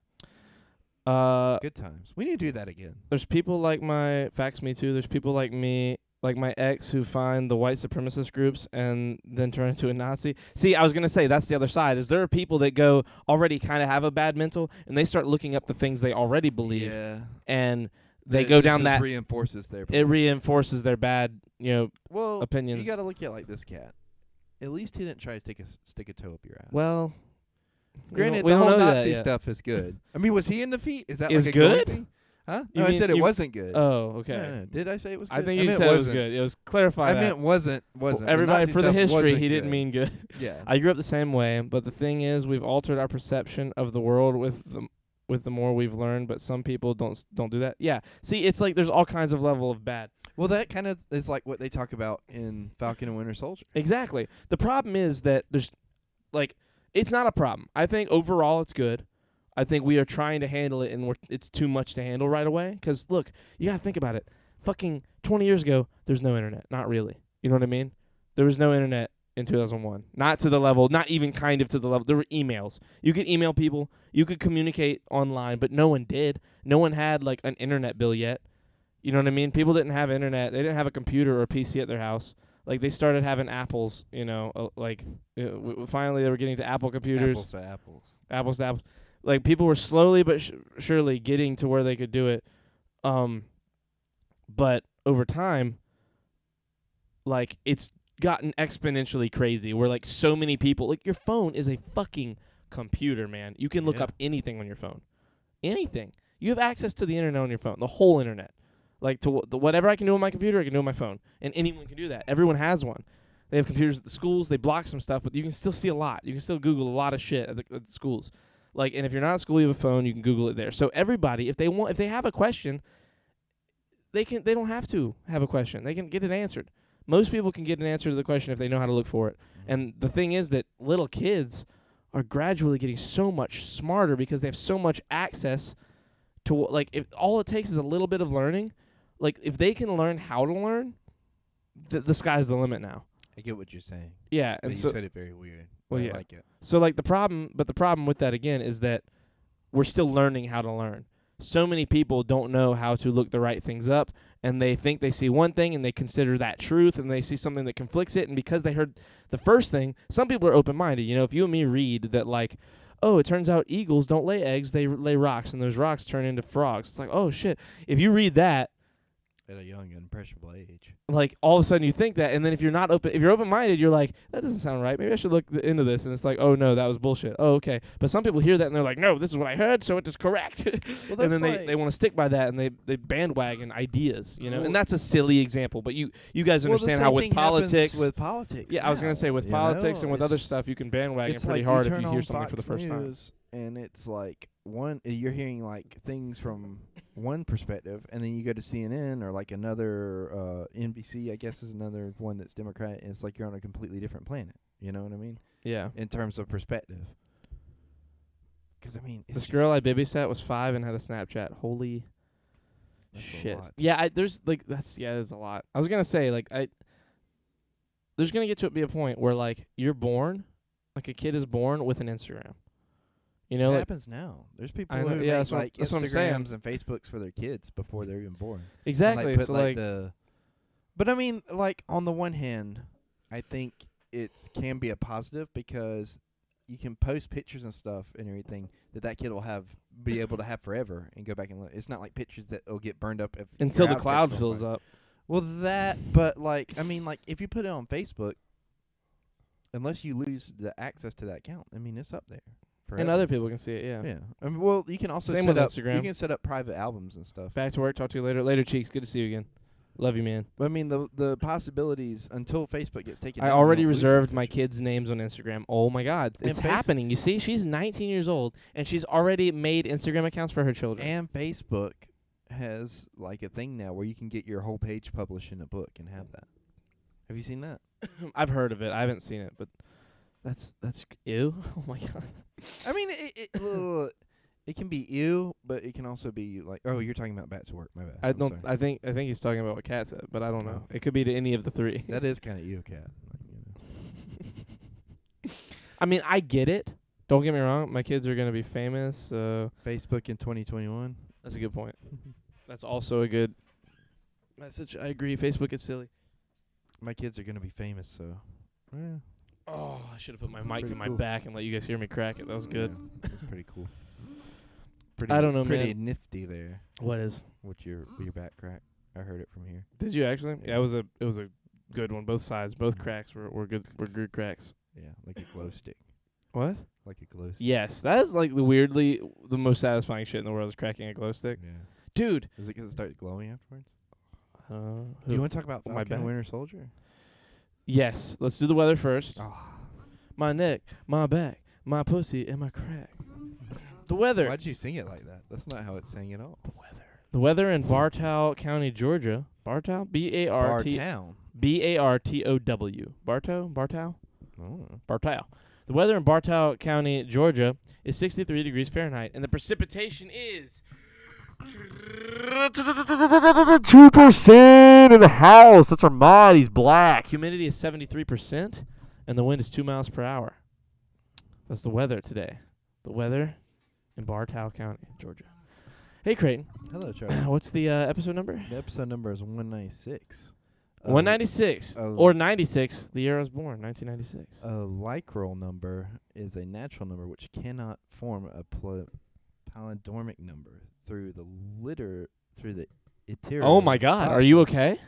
Good. Good times. We need to do that again. There's people like my Fax Me Too. There's people like me, like my ex, who find the white supremacist groups and then turn into a Nazi. See, I was gonna say that's the other side. Is there are people that go already kind of have a bad mental and they start looking up the things they already believe Yeah. and they It go just down that. reinforces their. It beliefs. reinforces their bad, well opinions. You got to look at it like this cat. At least he didn't try to stick a toe up your ass. Well, granted, we the don't whole know that Nazi yet. stuff is good. I mean, was he in defeat? Is that Is like a going good? thing? Huh? You No, I mean said it you- wasn't good. Oh, okay. No. Did I say it was good? I think you meant said it was wasn't. good. It was clarify I that. meant wasn't. The Everybody Nazi for the stuff history, wasn't he didn't good. mean good. Yeah. I grew up the same way, but the thing is, we've altered our perception of the world with the more we've learned. But some people don't do that. Yeah. See, it's like there's all kinds of level of bad. Well, that kind of is like what they talk about in Falcon and Winter Soldier. Exactly. The problem is that there's, like, it's not a problem. I think overall it's good. I think we are trying to handle it, and it's too much to handle right away. Because, look, you got to think about it. Fucking 20 years ago, there's no internet. Not really. You know what I mean? There was no internet in 2001. Not to the level, not even kind of to the level. There were emails. You could email people. You could communicate online, but no one did. No one had, like, an internet bill yet. You know what I mean? People didn't have internet. They didn't have a computer or a PC at their house. Like, they started having Apples, finally they were getting to Apple computers. Apples to apples. Apples to apples. Like, people were slowly but surely getting to where they could do it. But over time, like, it's gotten exponentially crazy where, like, so many people, like, your phone is a fucking computer, man. You can look Yeah. up anything on your phone. Anything. You have access to the internet on your phone, the whole internet. Like, to whatever I can do on my computer, I can do on my phone. And anyone can do that. Everyone has one. They have computers at the schools. They block some stuff, but you can still see a lot. You can still Google a lot of shit at the schools. Like, and if you're not at school, you have a phone. You can Google it there. So everybody, if they have a question, they don't have to have a question. They can get it answered. Most people can get an answer to the question if they know how to look for it. And the thing is that little kids are gradually getting so much smarter because they have so much access to, like, if all it takes is a little bit of learning. Like, if they can learn how to learn, the sky's the limit now. I get what you're saying. Yeah, But and you so said it very weird. Well, I yeah. like it. so like the problem with that again is that we're still learning how to learn. So many people don't know how to look the right things up, and they think they see one thing and they consider that truth, and they see something that conflicts it, and because they heard the first thing, some people are open-minded. You know, if you and me read that, like, oh, it turns out eagles don't lay eggs, they lay rocks, and those rocks turn into frogs. It's like, oh shit. If you read that, At a young, impressionable age. like, all of a sudden you think that, and then if you're open-minded, you're like, that doesn't sound right. Maybe I should look into this. And it's like, oh no, that was bullshit. Oh, okay. But some people hear that and they're like, no, this is what I heard, so it is correct. Well, and then that's they want to stick by that, and they bandwagon ideas, you know. Well- And that's a silly example, but you guys Well, the understand same how with thing happens politics, with politics. yeah, I was gonna say with you politics know? and with other It's- stuff, you can bandwagon it's pretty like hard you if turn you hear on something for the Fox first time. News, and it's like you're hearing like things from one perspective, and then you go to CNN or like another NBC, I guess is another one that's Democrat, and it's like you're on a completely different planet. You know what I mean? Yeah. In terms of perspective. Because I mean, This girl I babysat was 5 and had a Snapchat. Holy that's a shit. lot. Yeah, there's like there's a lot. I was gonna say like there's gonna get to be a point where like you're born, like a kid is born with an Instagram. You know, It like happens now. There's people I know, who yeah, make that's what- like that's what I'm saying. Instagrams and Facebooks for their kids before they're even born. And, exactly. put, So like but I mean, like on the one hand, I think it can be a positive because you can post pictures and stuff and everything that kid will be able to have forever and go back and look. It's not like pictures that will get burned up until your the house cloud catches on fills fire. up. Well, but like I mean, like if you put it on Facebook, unless you lose the access to that account, I mean it's up there. Forever. And other people can see it, yeah. Yeah. I mean, well, you can also Same set with up Instagram. You can set up private albums and stuff. Back to work. Talk to you later. Later, Cheeks. Good to see you again. Love you, man. But I mean, the possibilities until Facebook gets taken. I down, you already won't lose reserved those my pictures. kids' names on Instagram. Oh my God, And it's Face- happening. You see, she's 19 years old and she's already made Instagram accounts for her children. And Facebook has like a thing now where you can get your whole page published in a book and have that. Have you seen that? I've heard of it. I haven't seen it, but that's ew. Oh my God. I mean, it can be ew, but it can also be like, oh, you're talking about Back to Work. My bad. I I'm don't. sorry. I think he's talking about what Kat said, but I don't know. Oh. It could be to any of the three. That is kind of ew, Cat. I mean, I get it. Don't get me wrong. My kids are gonna be famous. Facebook in 2021. That's a good point. That's also a good message. I agree. Facebook is silly. My kids are gonna be famous, so. Yeah. Oh, I should have put my mic to Pretty my cool. back and let you guys hear me crack it. That was good. Yeah, that's pretty cool. Pretty, I don't know, pretty man. nifty there What is? with your back crack. I heard it from here. Did you actually? Yeah, it was a good one. Both sides, both cracks were good. Were good cracks. Yeah, like a glow stick. What? Like a glow stick. Yes, that is like the most satisfying shit in the world is cracking a glow stick, Yeah. dude. Is it 'cause it started glowing afterwards? Do Do you want to talk about my Falcon and back? Winter Soldier? Yes, let's do the weather first. Oh. My neck, my back, my pussy, and my crack. The weather. Why'd you sing it like that? That's not how it's sang at all. The weather in Bartow County, Georgia. Bartow? Bartown. B-A-R-T-O-W. Bartow? Oh. Bartow. The weather in Bartow County, Georgia is 63 degrees Fahrenheit, and the precipitation is 2% in the house. That's our mod. He's black. Humidity is 73%, and the wind is 2 miles per hour. That's the weather today. The weather in Bartow County, Georgia. Hey, Creighton. Hello, Charlie. What's the episode number? The episode number is 196. 196 or 96. The year I was born, 1996. A Lycral number is a natural number which cannot form a palindromic number through the iteration. Oh my God, are you okay?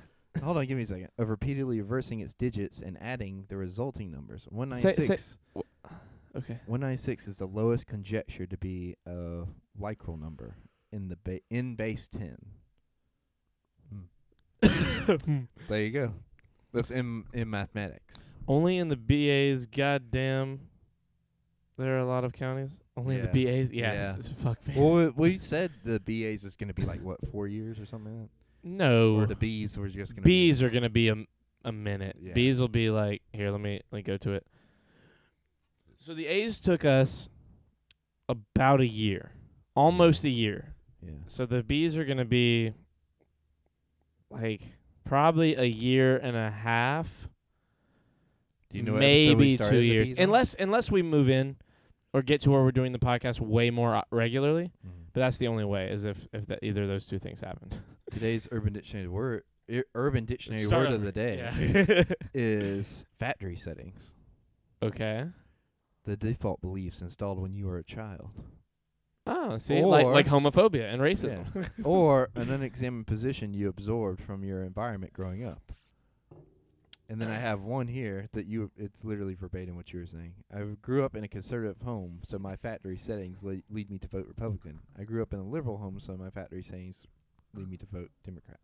Hold on, give me a second. Of repeatedly reversing its digits and adding the resulting numbers. 196. Okay. 196 is the lowest conjectured to be a Lycral number in the in base 10. There you go. That's in mathematics. Only in the BAs, goddamn. There are a lot of counties. Only in the BAs? Yes. Yeah. Fuck me. Well, we said the BAs was going to be like, what, 4 years or something like that? No. Or the Bs were just going to B's are going to be a minute. Yeah. B's will be like, here, let me go to it. So the A's took us about a year. Almost a year. Yeah. So the B's are going to be like probably a year and a half. Do you know what episode we maybe started 2 the years. Bs on? Unless we move in or get to where we're doing the podcast way more regularly. Mhm. But that's the only way is if either of those two things happened. Today's Urban Dictionary word Start of over. the day Yeah. is factory settings. Okay. The default beliefs installed when you were a child. Oh, see, like Or- homophobia and racism. Or an unexamined position you absorbed from your environment growing up. And then I have one here that it's literally verbatim what you were saying. I grew up in a conservative home, so my factory settings lead me to vote Republican. I grew up in a liberal home, so my factory settings lead me to vote Democrat.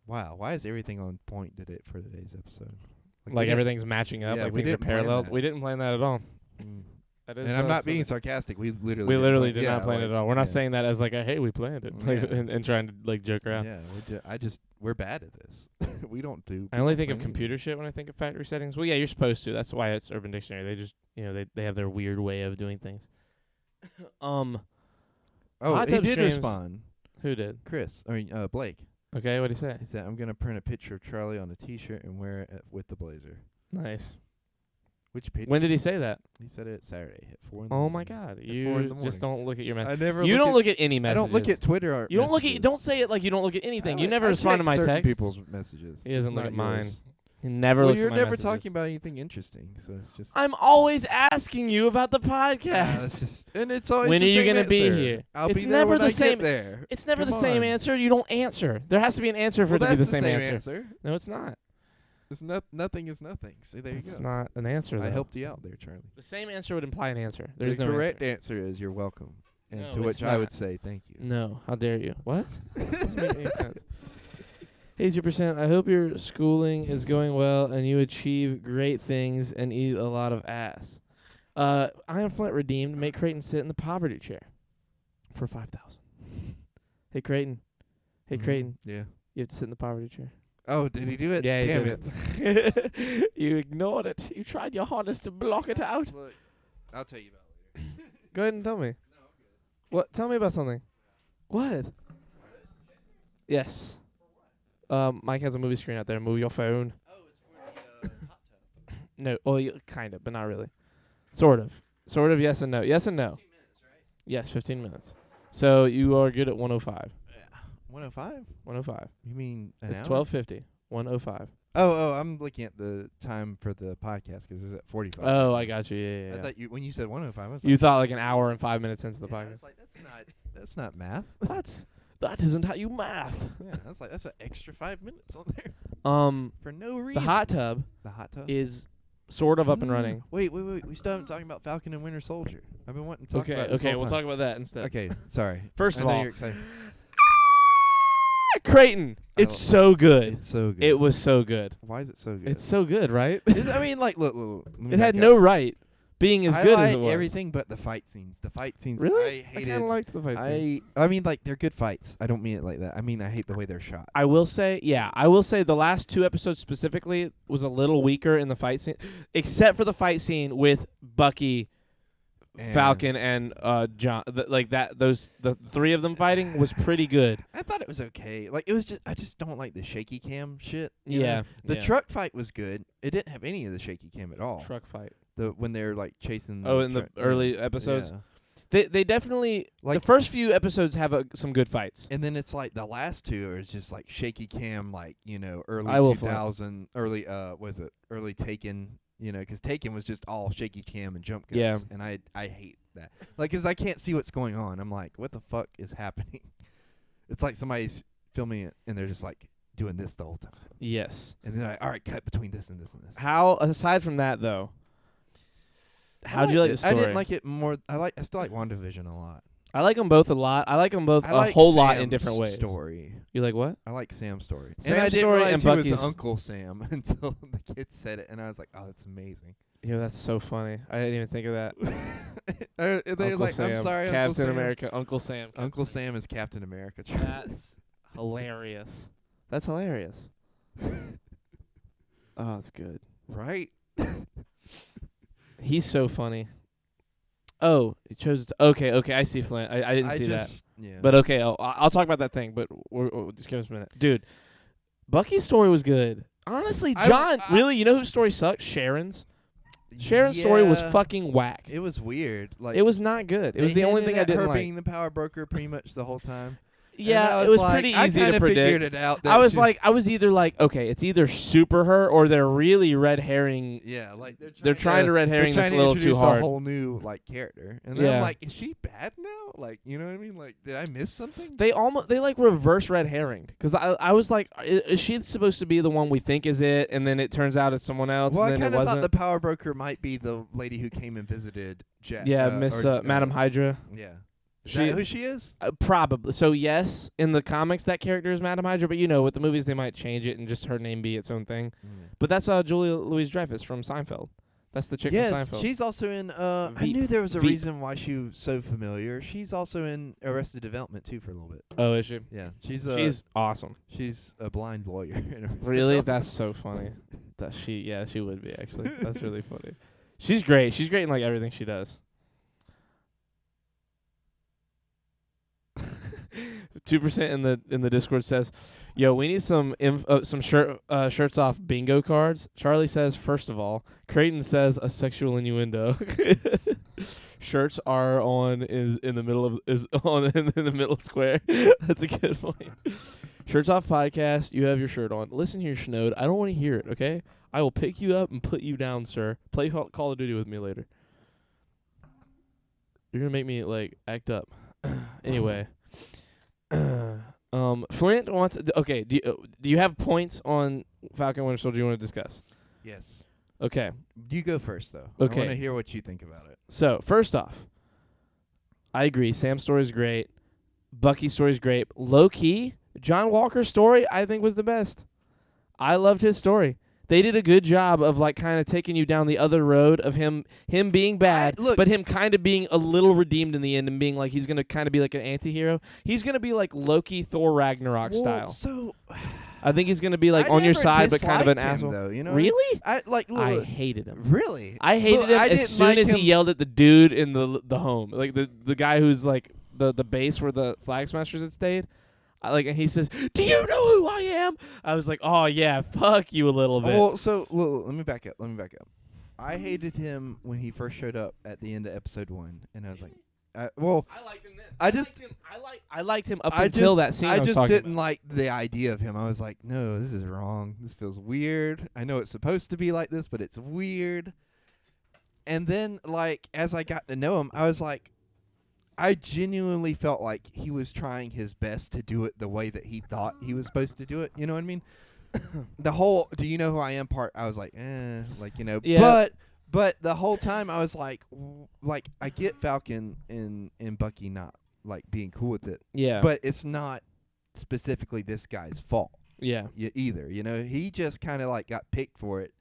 Wow, why is everything on point for today's episode? Like we everything's matching up, Yeah, like we things are didn't plan parallels. that. We didn't plan that at all. didn't- That is, And I'm not so being sarcastic. We literally we didn't literally plan- did not yeah, plan it like, at all. We're not yeah. saying that as like a hey, we planned it, like, Yeah. and trying to like joke around. Yeah, we're bad at this. We don't do. I we only don't think of plan computer shit when I think of factory settings. Well, yeah, you're supposed to. That's why it's Urban Dictionary. They just, they have their weird way of doing things. Oh, Hot he Tub did Streams- respond. Who did? Blake. Okay, what'd he say? He said, "I'm gonna print a picture of Charlie on a T-shirt and wear it with the blazer." Nice. Which picture? When did he say that? He said it Saturday at 4 in the Oh morning. my God! 4 in You the just morning. don't look at your I messages. never. You don't look at any I messages. don't look at Twitter. Or You don't look at. messages. Don't say it like you don't look at anything. I You never respond to check my certain text. people's messages. He doesn't just look not at mine. yours. He never Well, looks you're at my never messages. talking about anything interesting, so it's just. I'm always asking you about the Yeah, podcast. it's just, and it's always. When the are you same gonna be answer. here? I'll It's be there never when the I same- Get there. It's never Come the same on. answer. You don't answer. There has to be an answer for Well, it to be that's the same answer. No, it's not. It's nothing is nothing. See, there you It's go. not an answer. I though. helped you out there, Charlie. The same answer would imply an answer. There's the no correct answer. answer is you're welcome, and No, to it's which I would not. say thank you. No, how dare you? What? Doesn't make any sense. Hey, 2%. I hope your schooling is going well and you achieve great things and eat a lot of ass. I am Flint redeemed. Make Creighton sit in the poverty chair for 5,000. Hey, Creighton. Hey, Mhm. Creighton. Yeah. You have to sit in the poverty chair. Oh, did he do it? Yeah, he Damn did it. You ignored it. You tried your hardest to block it out. Look, I'll tell you about it later. Go ahead and tell me. What? Tell me about something. What? Yes. Mike has a movie screen out there. Move your phone. Oh, it's for the hot tub. No. Well, kind of, but not really. Sort of. Sort of. Yes and no. Yes and no. 15 minutes, right? Yes, 15 minutes. So you are good at 105. Yeah. 105? 105. You mean an It's hour? 12:50. 105. Oh, I'm looking at the time for the podcast because it's at 45. Oh, I got you. Yeah, yeah. I yeah. thought when you said 105, I was You like, thought like an hour and 5 minutes into the yeah, I podcast. was like, that's not math. That isn't how you math. Yeah, I was like, that's an extra 5 minutes on there for no The reason. hot tub The hot tub is sort of up and running. Wait. We still haven't talked about Falcon and Winter Soldier. I've been wanting to talk about this Okay, whole we'll time. talk about that instead. Okay, sorry. First I of know all, you're excited. Creighton, I it's don't- so good. It's so good. It was so good. Why is it so good? It's so good, right? I mean, like, look. Let me It had back no up. right being as I good like as it was. everything but the fight scenes. The fight scenes. Really? I I hated. kind of liked the fight scenes. I mean, like, they're good fights. I don't mean it like that. I mean, I hate the way they're shot. I will say the last 2 episodes specifically was a little weaker in the fight scene, except for the fight scene with Bucky, And Falcon, and John. The 3 of them fighting was pretty good. I thought it was okay. Like, it was just, I just don't like the shaky cam shit. Yeah, The yeah. truck fight was good. It didn't have any of the shaky cam at all. Truck fight. When they're like chasing. Oh, in the truck- early yeah. episodes? Yeah. They definitely Like- the first few episodes have some good fights. And then it's like the last 2 are just like shaky cam, like, early I will 2000, early Taken, because Taken was just all shaky cam and jump cuts. Yeah. And I hate that. Like, 'cause I can't see what's going on. I'm like, what the fuck is happening? It's like somebody's filming it and they're just like doing this the whole time. Yes. And then all right, cut between this and this and this. How aside from that though? How'd you like the story? I didn't like it more. I still like WandaVision a lot. I like them both a lot. I like them both I a like whole lot in Sam's different ways. Story. You like what? I like Sam's story. Sam's and I didn't story realize and he was Bucky's- Uncle Sam until the kid said it, and I was like, "Oh, that's amazing." Yeah, that's so funny. I didn't even think of that. And they Uncle was like, Sam, "I'm sorry, Captain Uncle Sam." America, Uncle Sam. Uncle Sam is Captain America. That's hilarious. That's hilarious. Oh, it's good. right? He's so funny. Oh, he chose to. Okay, I see Flint. I didn't see that. Yeah. But okay, I'll talk about that thing. But just give us a minute, dude. Bucky's story was good. Honestly, John, really, you know whose story sucked? Sharon's. Sharon's story was Yeah. fucking whack. It was weird. Like It was not good. It was they the only hinted thing I at didn't her like. being the power broker pretty much the whole time. Yeah, And it was like, pretty easy I to kinda predict. Figured it out. I was that like, okay, it's either super her or they're really red herring. yeah, like They're trying to red herring they're this trying a little to too introduce hard. a whole new like character, and then Yeah. I'm like, is she bad now? Like, you know what I mean? Like, did I miss something? They like reverse red herringed because I was like, is she supposed to be the one we think is it, and then it turns out it's someone else, Well, I and then kind it of thought wasn't. the power broker might be the lady who came and visited Jack. Yeah, Miss Madam Hydra. Yeah. Is She- that who she is? Probably. So yes, in the comics that character is Madam Hydra, but with the movies they might change it and just her name be its own thing. But that's Julia Louis-Dreyfus from Seinfeld. That's the chick Yes, from Seinfeld. she's also in. I Veep. knew there was a Veep. reason why she was so familiar. She's also in Arrested Development too for a little bit. Oh, is she? Yeah, She's awesome. she's a blind lawyer. In Arrested Really? Development. That's so funny. That she would be actually. That's really funny. She's great. She's great in like everything she does. 2% in the Discord says, "Yo, we need some shirts off bingo cards." Charlie says, "First of all," Creighton says, "a sexual innuendo." Shirts are on in the middle square. That's a good point. Shirts Off podcast. You have your shirt on. Listen here, Schnode. I don't want to hear it. Okay, I will pick you up and put you down, sir. Play Call of Duty with me later. You're gonna make me like act up. Anyway. Flint wants. Okay, do you have points on Falcon Winter Soldier you want to discuss? Yes. Okay, You go first though. Okay. I want to hear what you think about it. so first off, I agree. Sam's story is great. Bucky's story is great. Low key, John Walker's story I think was the best. I loved his story. They did a good job of like kind of taking you down the other road of him being bad, look- but him kind of being a little redeemed in the end and being like he's gonna kind of be like an anti-hero. He's gonna be like Loki, Thor, Ragnarok style. So I think he's gonna be like I on your never side, but kind of an disliked him, asshole. though, you know? Really? I like. I Look, hated him. really? I hated Look, him I as didn't soon like as him. he yelled at the dude in the home, like the guy who's like the base where the Flag Smashers had stayed. And he says, "Do you know who I am?" I was like, "Oh yeah, fuck you a little bit." Well, so let me back up. I hated him when he first showed up at the end of episode 1, and I was like, I liked him then. I just- I liked him up I until just, that scene. I was just talking didn't about. like the idea of him. I was like, no, this is wrong. This feels weird. I know it's supposed to be like this, but it's weird. And then, like, as I got to know him, I was like, I genuinely felt like he was trying his best to do it the way that he thought he was supposed to do it. You know what I mean? The whole "do you know who I am" part, I was like, like, you know. Yeah. But the whole time I was like I get Falcon and Bucky not like being cool with it, Yeah. but it's not specifically this guy's fault yeah. either. You know, he just kind of like got picked for it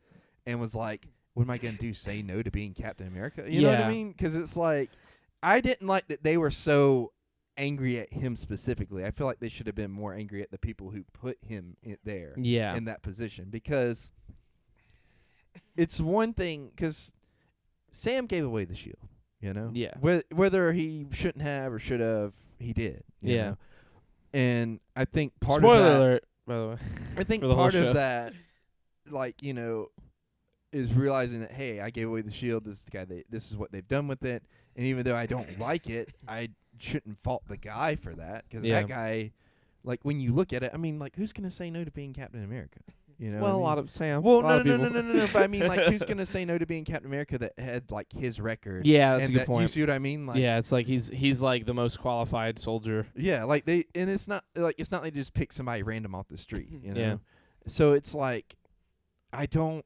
and was like, "What am I gonna do? Say no to being Captain America?" You know what Yeah. I mean? Because it's like I didn't like that they were so angry at him specifically. I feel like they should have been more angry at the people who put him there Yeah. in that position, because it's one thing because Sam gave away the shield, you know? Yeah. Whether he shouldn't have or should have, he did. You Yeah. know? And I think part Spoiler of that, alert, by the way. I think for the whole part show. of that, like, you know, is realizing that, hey, I gave away the shield. This is the guy. This is what they've done with it. And even though I don't like it, I shouldn't fault the guy for that, because Yeah. that guy, like, when you look at it, I mean, like, who's gonna say no to being Captain America? You know, Well, what I a mean? lot of Sam. Well, a lot no, of no, people. no, no, no, no. But I mean, like, who's gonna say no to being Captain America that had like his record? Yeah, that's a and good that, point. You see what I mean? Like, Yeah, it's like he's like the most qualified soldier. yeah, like and it's not like they just pick somebody random off the street, you know. Yeah. So it's like, I don't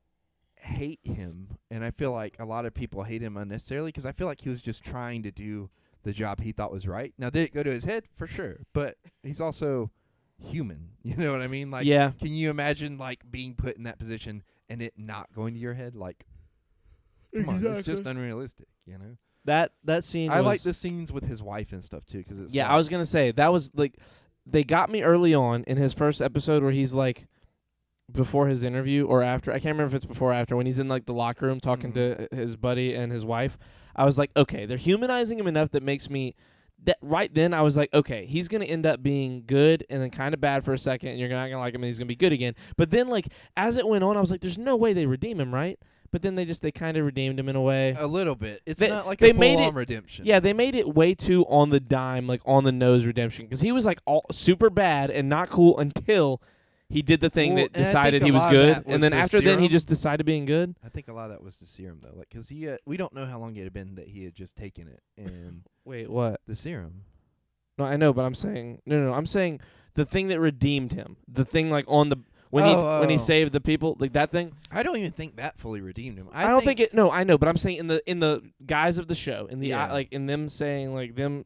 hate him, and I feel like a lot of people hate him unnecessarily, because I feel like he was just trying to do the job he thought was right. Now, did it go to his head? For sure, but he's also human. You know what I mean? Like, Yeah. can you imagine like being put in that position and it not going to your head? Like, come on, it's just unrealistic. You know. That scene. I was, like the scenes with his wife and stuff too, because it's Yeah, like, I was gonna say that was like they got me early on in his first episode where he's like before his interview or after. I can't remember if it's before or after, when he's in like the locker room talking to his buddy and his wife. I was like, okay, they're humanizing him enough that makes me. That right then I was like, okay, he's gonna end up being good and then kind of bad for a second, and you're not gonna like him, and he's gonna be good again. But then like as it went on, I was like, there's no way they redeem him, right? But then they kind of redeemed him in a way. a little bit. It's They- not like they a made full-on it- redemption. Yeah, they made it way too on the dime, like on the nose redemption, because he was like all super bad and not cool until he did the thing Well, that and I decided think he a was lot of good, that was and then the after then he serum. just decided being good. I think a lot of that was the serum though, like, 'cause we don't know how long it had been that he had just taken it, and Wait, what? the serum. No, I know, but I'm saying no. I'm saying the thing that redeemed him, the thing like on the when he Oh. saved the people, like that thing. I don't even think that fully redeemed him. I don't think it. No, I know, but I'm saying in the guise of the show, in the Yeah. like in them saying like them,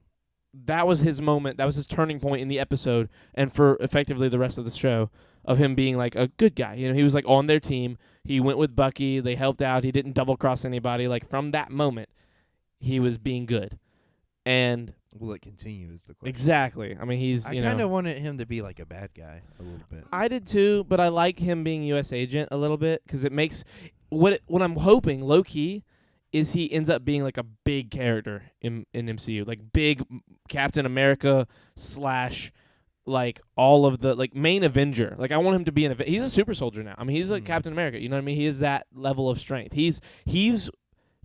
that was his moment. That was his turning point in the episode, and for effectively the rest of the show. of him being like a good guy. You know, he was like on their team. He went with Bucky. They helped out. He didn't double cross anybody. Like from that moment, he was being good. And will it continue is the question. Exactly. I mean, he's, I kind of wanted him to be like a bad guy a little bit. I did too, but I like him being U.S. agent a little bit because it makes what I'm hoping low key is he ends up being like a big character in MCU, like big Captain America / like all of the like main Avenger. Like I want him to be he's a super soldier now. I mean, he's like Captain America. You know what I mean? He is that level of strength. He's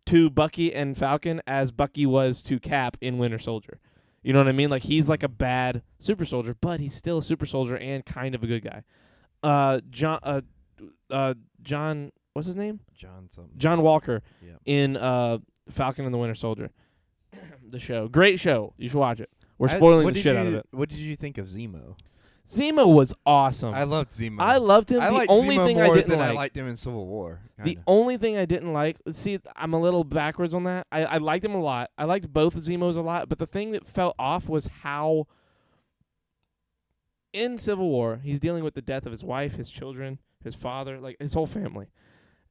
to Bucky and Falcon as Bucky was to Cap in Winter Soldier. You know what I mean? Like he's like a bad super soldier, but he's still a super soldier and kind of a good guy. John, what's his name? John something. John Walker Yeah. in Falcon and the Winter Soldier. The show. Great show. You should watch it. We're spoiling the shit out of it. What did you think of Zemo? Zemo was awesome. I loved Zemo. I loved him. I the liked only Zemo thing more I didn't than like. I liked him in Civil War. The Kinda. only thing I didn't like, see, I'm a little backwards on that. I liked him a lot. I liked both Zemos a lot, but the thing that fell off was how in Civil War, he's dealing with the death of his wife, his children, his father, like his whole family.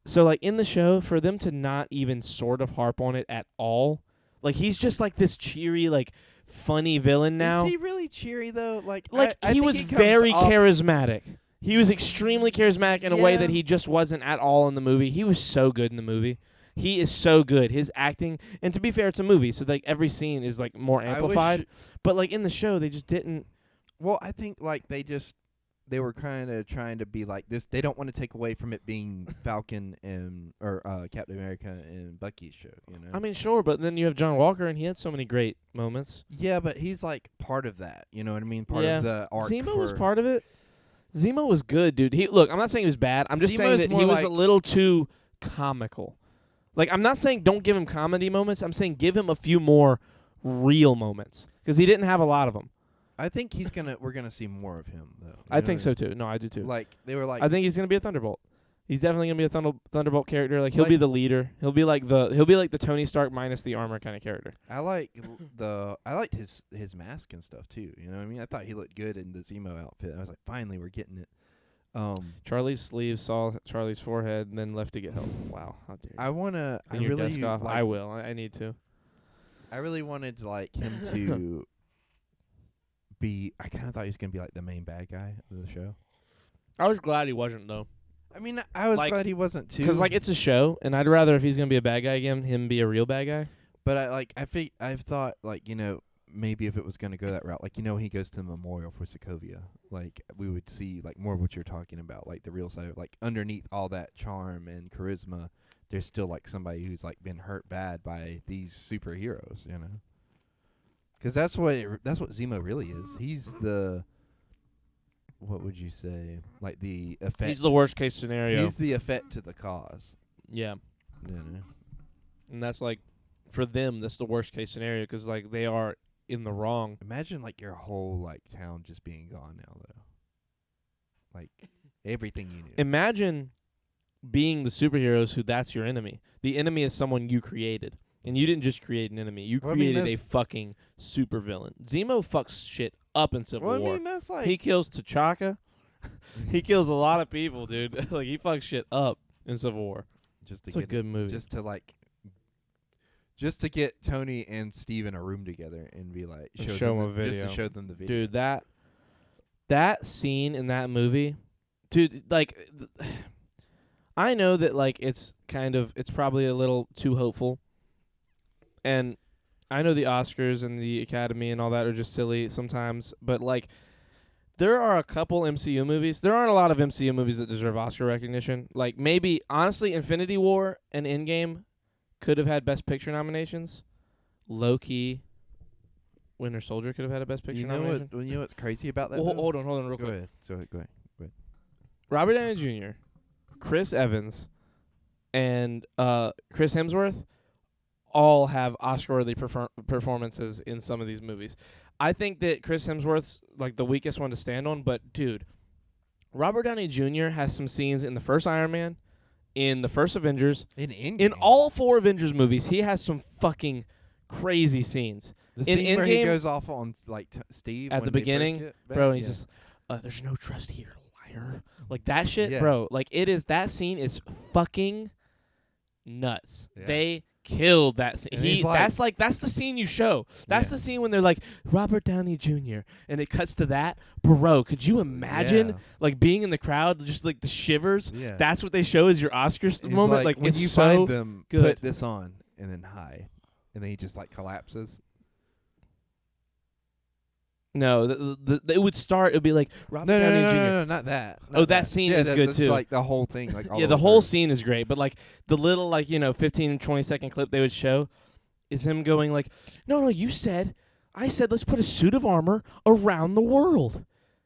So like in the show, for them to not even sort of harp on it at all, like he's just like this cheery, like funny villain now. Is he really cheery though? Like I he think was very charismatic. He was extremely charismatic in a way that he just wasn't at all in the movie. He was so good in the movie. He is so good. His acting, and to be fair, it's a movie, so like every scene is like more amplified. But like in the show, they just didn't. Well, I think like they were kind of trying to be like this. They don't want to take away from it being Falcon or Captain America and Bucky's show. You know. I mean, sure, but then you have John Walker, and he had so many great moments. Yeah, but he's like part of that. You know what I mean? Part of the arc. Zemo was part of it. Zemo was good, dude. Look, I'm not saying he was bad. I'm just saying that he was a little too comical. Like, I'm not saying don't give him comedy moments. I'm saying give him a few more real moments because he didn't have a lot of them. I think we're gonna see more of him though. I think so too. No, I do too. Like they were like. I think he's gonna be a Thunderbolt. He's definitely gonna be a Thunderbolt character. Like he'll be the leader. He'll be like the Tony Stark minus the armor kind of character. I liked his mask and stuff too. You know what I mean? I thought he looked good in the Zemo outfit. I was like, finally, we're getting it. Charlie's sleeve saw Charlie's forehead and then left to get help. Wow, how dare you? I wanna. Clean your desk off. I will. I need to. I really wanted like him to be. I kind of thought he was gonna be like the main bad guy of the show. I was glad he wasn't though. I mean, I was glad he wasn't too. Because like it's a show, and I'd rather if he's gonna be a bad guy again, him be a real bad guy. But I've thought like maybe if it was gonna go that route, like he goes to the memorial for Sokovia, like we would see like more of what you're talking about, like the real side of it. Like underneath all that charm and charisma, there's still like somebody who's like been hurt bad by these superheroes, Because that's what Zemo really is. He's the. What would you say? Like the effect. He's the worst case scenario. He's the effect to the cause. Yeah. And that's like, for them, that's the worst case scenario because like they are in the wrong. Imagine like your whole like town just being gone now though. Like everything you knew. Imagine being the superheroes who that's your enemy. The enemy is someone you created. And you didn't just create an enemy. You created a fucking supervillain. Zemo fucks shit up in Civil War. I mean, that's like he kills T'Chaka. He kills a lot of people, dude. Like he fucks shit up in Civil War. It's a good movie. Just to get Tony and Steve in a room together and be like show them a video. Just to show them the video. Dude, that scene in that movie, dude, like I know that like it's probably a little too hopeful. And I know the Oscars and the Academy and all that are just silly sometimes, but like there are a couple MCU movies. There aren't a lot of MCU movies that deserve Oscar recognition. Like maybe honestly Infinity War and Endgame could have had Best Picture nominations. Loki, Winter Soldier could have had a Best Picture nomination. You know what's crazy about that? Well, hold on real quick. Go ahead. Robert Downey Jr., Chris Evans, and Chris Hemsworth all have Oscar-worthy performances in some of these movies. I think that Chris Hemsworth's like the weakest one to stand on, but dude, Robert Downey Jr. has some scenes in the first Iron Man, in the first Avengers, in all 4 Avengers movies. He has some fucking crazy scenes. The scene where he goes off on like Steve at the beginning, bro. And he's just, just there's no trust here, fire. Like that shit, Yeah. bro. Like it is. That scene is fucking nuts. Yeah. They killed that scene. And he's like- That's the scene you show. That's Yeah. the scene when they're like Robert Downey Jr. and it cuts to that. Bro, could you imagine Yeah. like being in the crowd, just like the shivers? Yeah. That's what they show as your Oscars He's moment. Like when it's you so find them, good. put this on and then high, and then he just like collapses. No, it would start. It would be like Robert Downey Jr. No, not that. Oh, Not that scene is good, that's too. Like the whole thing, like all Yeah, the over. whole scene is great, but like the little 15, 20-second clip they would show is him going like, no, I said let's put a suit of armor around the world.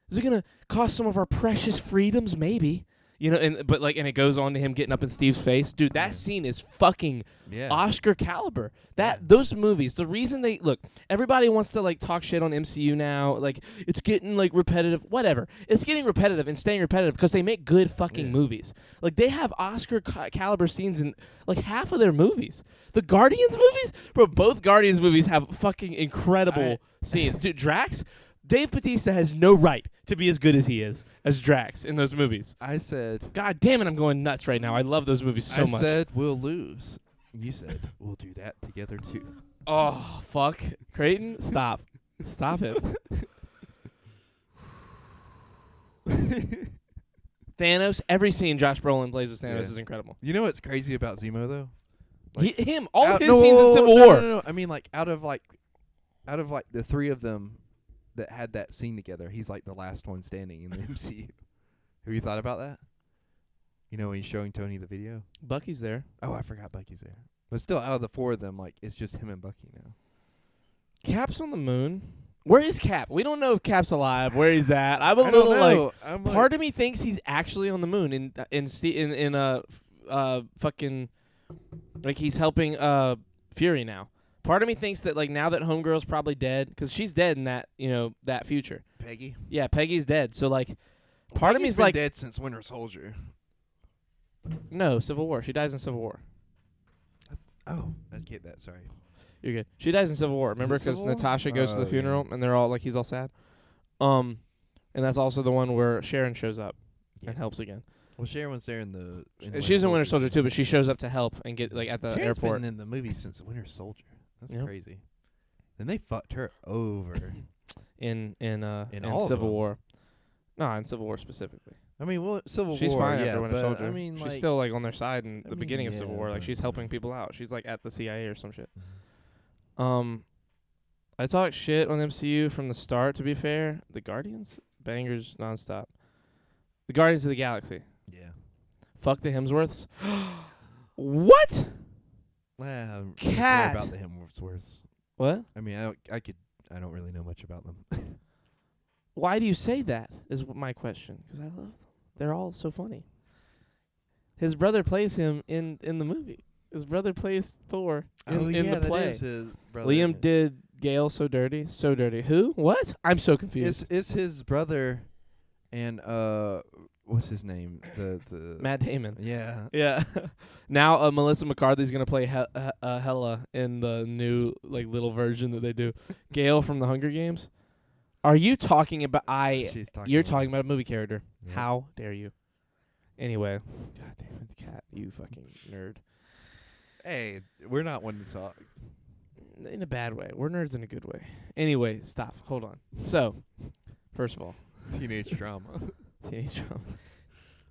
Is it gonna cost some of our precious freedoms? Maybe. And it goes on to him getting up in Steve's face. Dude, that scene is fucking Yeah. Oscar caliber. Those movies, the reason everybody wants to like talk shit on MCU now, like it's getting like repetitive, whatever. It's getting repetitive and staying repetitive because they make good fucking movies. Like they have Oscar caliber scenes in like half of their movies. The Guardians movies, bro, both Guardians movies have fucking incredible scenes. Dude, Drax, Dave Bautista has no right to be as good as he is as Drax in those movies. I said. God damn it, I'm going nuts right now. I love those movies so much. I said we'll lose. You said we'll do that together too. Oh, fuck. Creighton, stop. Stop it. Thanos, every scene Josh Brolin plays as Thanos Yeah. is incredible. You know what's crazy about Zemo though? Like, All of his scenes in Civil War. No. I mean, like out of the three of them that had that scene together, he's like the last one standing in the MCU. Have you thought about that? You know, when he's showing Tony the video. Bucky's there. Oh, I forgot Bucky's there. But still, out of the four of them, like it's just him and Bucky now. Cap's on the moon. Where is Cap? We don't know if Cap's alive. Where he's at. I'm a I little don't like. know. I'm like, Part of me thinks he's actually on the moon fucking like he's helping Fury now. Part of me thinks that like now that Homegirl's probably dead because she's dead in that that future. Peggy. Yeah, Peggy's dead. So like, part of Peggy's me's been like dead since Winter Soldier. no Civil War. She dies in Civil War. Oh, I get that. Sorry. You're good. She dies in Civil War. Remember, Is it because Civil War? Natasha goes to the Oh, funeral and they're all like he's all sad. And that's also the one where Sharon shows up and helps again. Well, Sharon was there in the. She's in Winter Soldier too, but she shows up to help and get like at the Sharon's airport. been in the movie since Winter Soldier. That's Yep. crazy. Then they fucked her over. in all of Civil them. War. No, in Civil War specifically. I mean, well, Civil She's War. fine yeah, after Winter but, Soldier. I mean, she's like, still like on their side in I the mean, beginning of Civil yeah, War. Like but- she's helping people out. She's like at the CIA or some shit. Mhm. I talk shit on MCU from the start. To be fair, the Guardians bangers nonstop. The Guardians of the Galaxy. Yeah. Fuck the Hemsworths. What? Well, Cat. about the Hemsworths. What? I mean, I don't really know much about them. Why do you say that? Is my question. Because I love them. They're all so funny. His brother plays him in the movie. His brother plays Thor in the play. that is his brother. Liam did Gale so dirty. So dirty. Who? What? I'm so confused. Is his brother, and what's his name? The Matt Damon. Yeah. Yeah. Now Melissa McCarthy's gonna play Hela in the new like little version that they do. Gale from the Hunger Games. Are you talking about She's You're talking about a movie character. Yep. How dare you? Anyway, God damn it, Cat, you fucking nerd. Hey, we're not one to talk. In a bad way. We're nerds in a good way. Anyway, stop. Hold on. So, first of all, Teenage drama. teenage drama.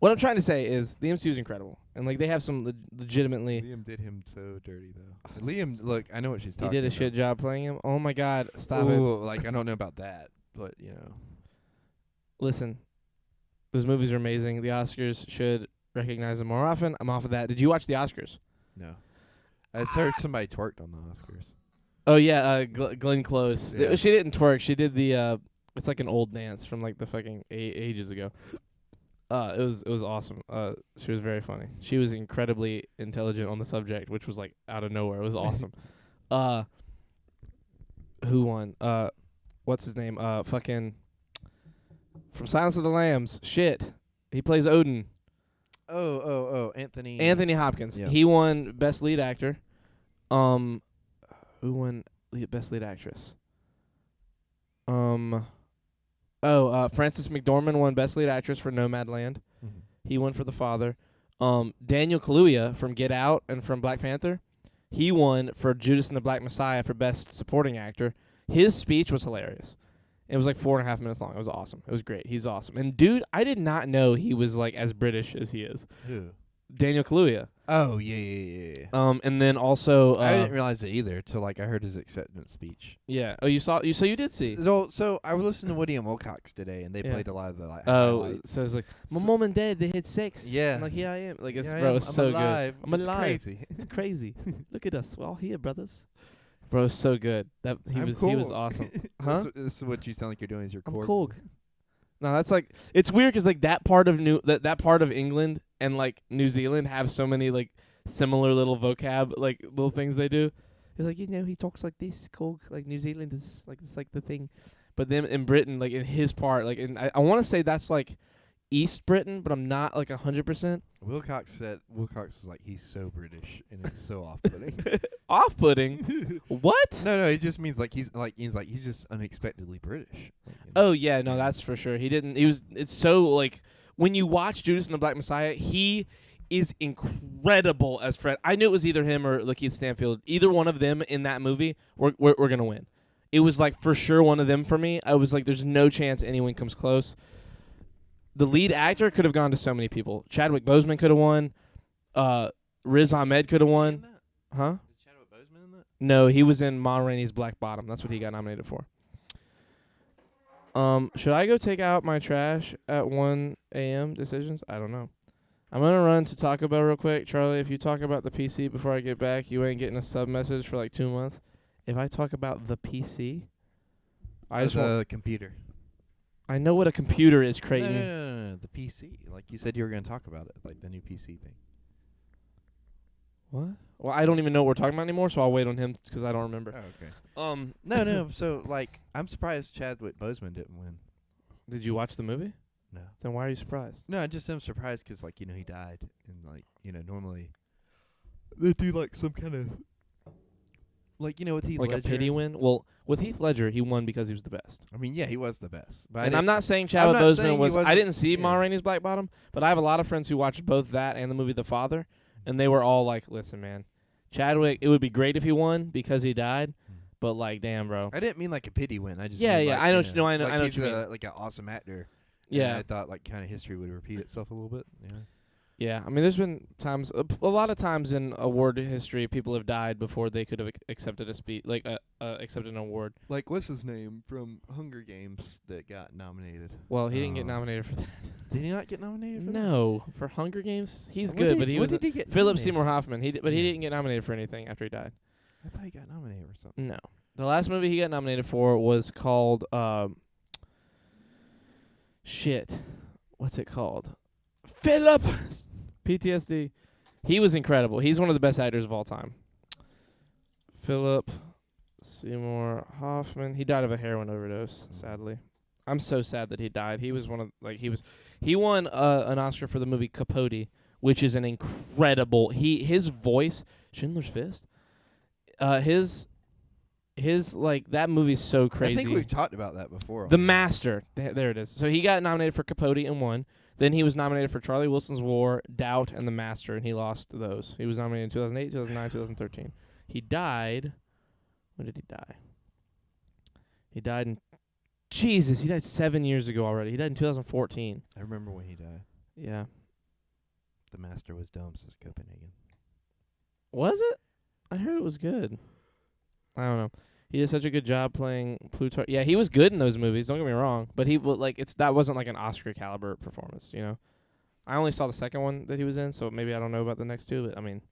What I'm trying to say is the MCU is incredible, and like they have some legitimately. Liam did him so dirty though. Liam, look, I know what she's He talking. did a about. shit job playing him. Oh my God, stop it. Ooh, like I don't know about that, but you know. Listen, those movies are amazing. The Oscars should recognize them more often. I'm off of that. Did you watch the Oscars? No. I just heard somebody twerked on the Oscars. Oh yeah, Glenn Close. Yeah. She didn't twerk. She did the. It's like an old dance from like the fucking ages ago. It was awesome. She was very funny. She was incredibly intelligent on the subject, which was like out of nowhere. It was awesome. Who won? What's his name? Fucking from Silence of the Lambs. Shit. He plays Odin. Oh, Anthony. Anthony Hopkins. Yeah. He won Best Lead Actor. Who won Best Lead Actress? Frances McDormand won Best Lead Actress for Nomadland. Mhm. He won for The Father. Daniel Kaluuya from Get Out and from Black Panther, he won for Judas and the Black Messiah for Best Supporting Actor. His speech was hilarious. It was like 4.5 minutes long. It was awesome. It was great. He's awesome. And dude, I did not know he was like as British as he is. Who? Daniel Kaluuya. Oh yeah. And then also, I didn't realize it either till like I heard his acceptance speech. yeah. Oh, so you did see. So I listened to Woody and Wilcox today, and they Yeah. played a lot of the like. Oh, highlights. so it's like my So- mom and dad, they had sex. Yeah. And like here I am. Like it's Yeah, bro, it's I'm so alive. good. I'm It's alive. crazy. It's crazy. Look at us. We're all here, brothers. Bro, it's so good. That he I'm was Korg. awesome. Huh? This is what you sound like you're doing. Is your I'm Korg. Korg. No, that's like it's weird 'cause like that part of that part of England and like New Zealand have so many like similar little vocab like little things they do. It's like he talks like this. Korg, like New Zealand is like it's like the thing, but then in Britain like in his part like I want to say that's like East Britain, but I'm not like 100%. Wilcox was like he's so British and it's so off-putting. Off-putting. What? No, it just means like he's just unexpectedly British. Like, Oh yeah, no, that's for sure. It's so like when you watch Judas and the Black Messiah, he is incredible as Fred. I knew it was either him or Lakeith Stanfield. Either one of them in that movie, we're gonna win. It was like for sure one of them for me. I was like, there's no chance anyone comes close. The lead actor could have gone to so many people. Chadwick Boseman could have won. Riz Ahmed could have won. Huh? Is Chadwick Boseman in that? No, he was in Ma Rainey's Black Bottom. That's what he got nominated for. Should I go take out my trash at 1 a.m. decisions? I don't know. I'm going to run to Taco Bell real quick. Charlie, if you talk about the PC before I get back, you ain't getting a sub message for like 2 months. If I talk about the PC, I just want, The computer. I know what a computer is, Creighton. No, the PC. Like you said, you were going to talk about it, like the new PC thing. What? Well, I don't even know what we're talking about anymore, so I'll wait on him 'cause I don't remember. Oh, okay. No. So like, I'm surprised Chadwick Boseman didn't win. Did you watch the movie? No. Then why are you surprised? No, I just am surprised 'cause like he died, and like normally they do like some kind of like with Heath Like Ledger. a pity win? Well, with Heath Ledger, he won because he was the best. I mean, yeah, he was the best. But And I'm not saying Chadwick Boseman was. I didn't see Ma Rainey's Black Bottom, but I have a lot of friends who watched both that and the movie The Father, and they were all like, "Listen, man, Chadwick. It would be great if he won because he died, but like, damn, bro. I didn't mean like a pity win. I just Yeah, mean, yeah, like, I know you what you- no, I know- like I know what he's you mean. like an awesome actor. Yeah. And I thought like kind of history would repeat itself a little bit. Yeah. Yeah, I mean, there's been times, a lot of times in award history, people have died before they could have accepted a accepted an award. Like what's his name from Hunger Games that got nominated? Well, he didn't get nominated for that. Did he not get nominated? For No, for Hunger Games, he's What good, did- but he what was did he get Philip nominated Seymour for? Hoffman. He Yeah. didn't get nominated for anything after he died. I thought he got nominated for something. No, the last movie he got nominated for was called shit. What's it called? Philip. PTSD. He was incredible. He's one of the best actors of all time. Philip Seymour Hoffman. He died of a heroin overdose, sadly. I'm so sad that he died. He was one of he won an Oscar for the movie Capote, which is an incredible. His voice, Schindler's Fist. His like that movie's so crazy. I think we've talked about that before. The Master. There it is. So he got nominated for Capote and won. Then he was nominated for Charlie Wilson's War, Doubt, and The Master, and he lost those. He was nominated in 2008, 2009, 2013. He died. When did he die? He died in. Jesus, he died 7 years ago already. He died in 2014. I remember when he died. Yeah. The Master was dumb, says Copenhagen. Was it? I heard it was good. I don't know. He did such a good job playing Plutarch. Yeah, he was good in those movies. Don't get me wrong, but that wasn't like an Oscar caliber performance. I only saw the second one that he was in, so maybe I don't know about the next two. But I mean,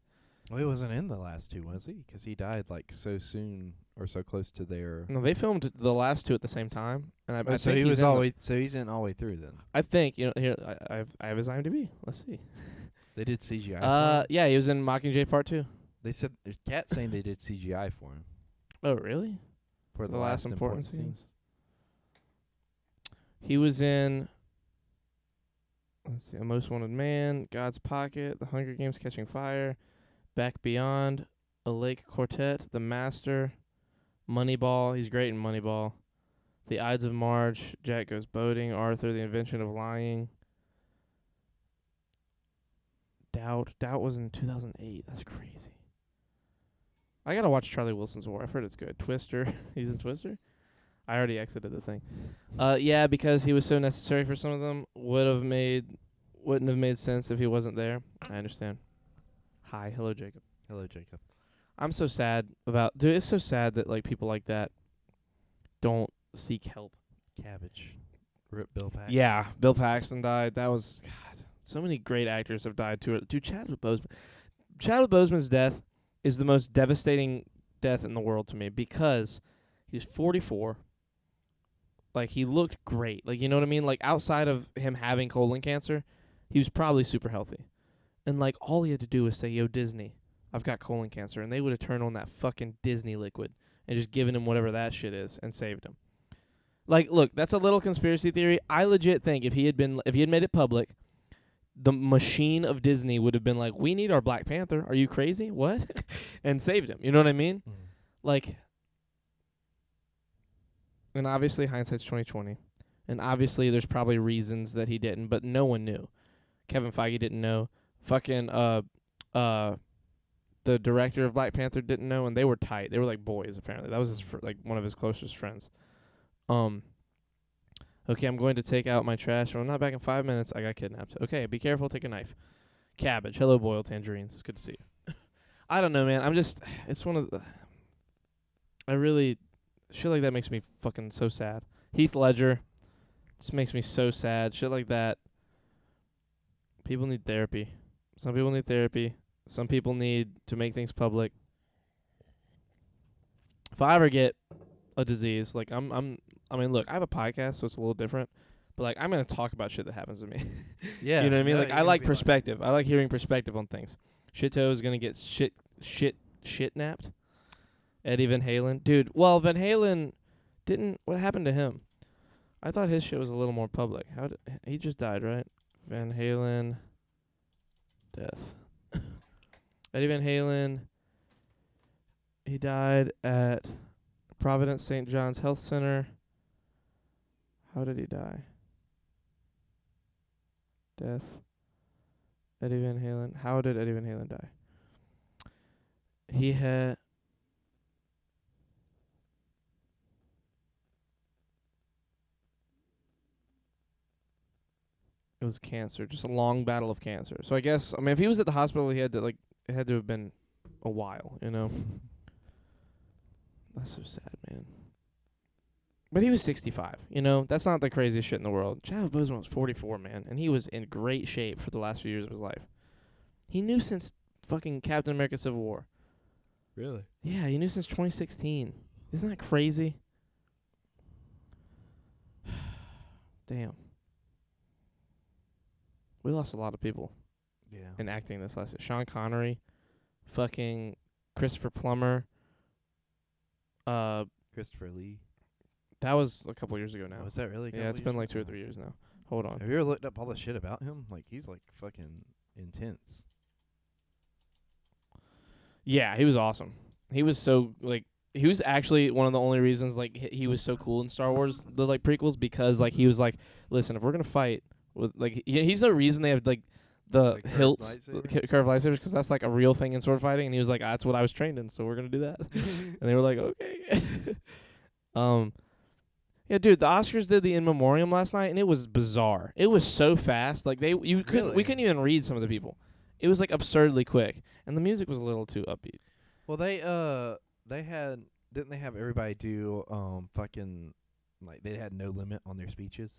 Well, he wasn't in the last two, was he? Because he died like so soon or so close to their. no, they filmed the last two at the same time, and I so think he he's was in all them. way. So he's in all the way through then. I think here I have his IMDb. Let's see. They did CGI. for him? Yeah, he was in Mockingjay Part 2. They said there's Cat saying they did CGI for him Oh, really? for The the last last important important scenes. He was in. Let's see, A Most Wanted Man, God's Pocket, The Hunger Games: Catching Fire, Back Beyond, A Lake Quartet, The Master, Moneyball. He's great in Moneyball. The Ides of March, Jack Goes Boating, Arthur, The Invention of Lying. Doubt was in 2008. That's crazy. I gotta watch Charlie Wilson's War. I've heard it's good. Twister. He's in Twister? I already exited the thing. Yeah, because he was so necessary for some of them. Wouldn't have made sense if he wasn't there. I understand. Hi. Hello, Jacob. Hello, Jacob. I'm so sad about... Dude, it's so sad that, like, people like that don't seek help. Cabbage. Rip Bill Paxton. Yeah, Bill Paxton died. That was... God, so many great actors have died, too. Dude, Chadwick Boseman's death is the most devastating death in the world to me because he was 44. Like, he looked great. Like, you know what I mean? Like, outside of him having colon cancer, he was probably super healthy. And, like, all he had to do was say, yo, Disney, I've got colon cancer. And they would have turned on that fucking Disney liquid and just given him whatever that shit is and saved him. Like, look, that's a little conspiracy theory. I legit think if he had made it public, the machine of Disney would have been like, we need our Black Panther. Are you crazy? What? And saved him. You know what I mean? Mm. Like, and obviously hindsight's 20/20. And obviously there's probably reasons that he didn't, but no one knew. Kevin Feige didn't know. Fucking the director of Black Panther didn't know, and they were tight. They were like boys apparently. That was his like one of his closest friends. Okay, I'm going to take out my trash. When I'm not back in 5 minutes, I got kidnapped. Okay, be careful. Take a knife. Cabbage. Hello, boiled tangerines. It's good to see you. I don't know, man. I'm just... It's one of the... I really... Shit like that makes me fucking so sad. Heath Ledger. Just makes me so sad. Shit like that. People need therapy. Some people need therapy. Some people need to make things public. If I ever get a disease, like I mean, look, I have a podcast, so it's a little different. But like, I'm gonna talk about shit that happens to me. Yeah. You know what I mean? no, Like, you're I gonna like be perspective. I like hearing perspective on things. Shitto is gonna get shit napped. Eddie Van Halen, dude. Well, Van Halen didn't. What happened to him? I thought his shit was a little more public. He just died, right? Van Halen, death. Eddie Van Halen. He died at Providence St. John's Health Center. How did he die? Death. Eddie Van Halen. How did Eddie Van Halen die? He had... It was cancer. Just a long battle of cancer. So I guess, I mean, if he was at the hospital, he had to, like, it had to have been a while, you know? That's so sad, man. But he was 65, you know? That's not the craziest shit in the world. Chadwick Boseman was 44, man, and he was in great shape for the last few years of his life. He knew since fucking Captain America Civil War. Really? Yeah, he knew since 2016. Isn't that crazy? Damn. We lost a lot of people Yeah. in acting this last year. Sean Connery, fucking Christopher Plummer. Christopher Lee. That was a couple years ago now. Was that really? a Yeah, couple it's been years like 2 or ago? 3 years now. Hold on. Have you ever looked up all the shit about him? Like, he's like fucking intense. Yeah, he was awesome. He was so, like, he was actually one of the only reasons, like, he was so cool in Star Wars, the, like, prequels, because, like, he was like, listen, if we're going to fight with, like, he's the reason they have, like, the Like curved hilts, lightsaber? curved lightsabers, because that's, like, a real thing in sword fighting, and he was like, that's what I was trained in, so we're going to do that. And they were like, okay. Yeah, dude, the Oscars did the In Memoriam last night, and it was bizarre. It was so fast. Like, we couldn't even read some of the people. It was, like, absurdly quick, and the music was a little too upbeat. Well, they had, didn't they have everybody do fucking, like, they had no limit on their speeches?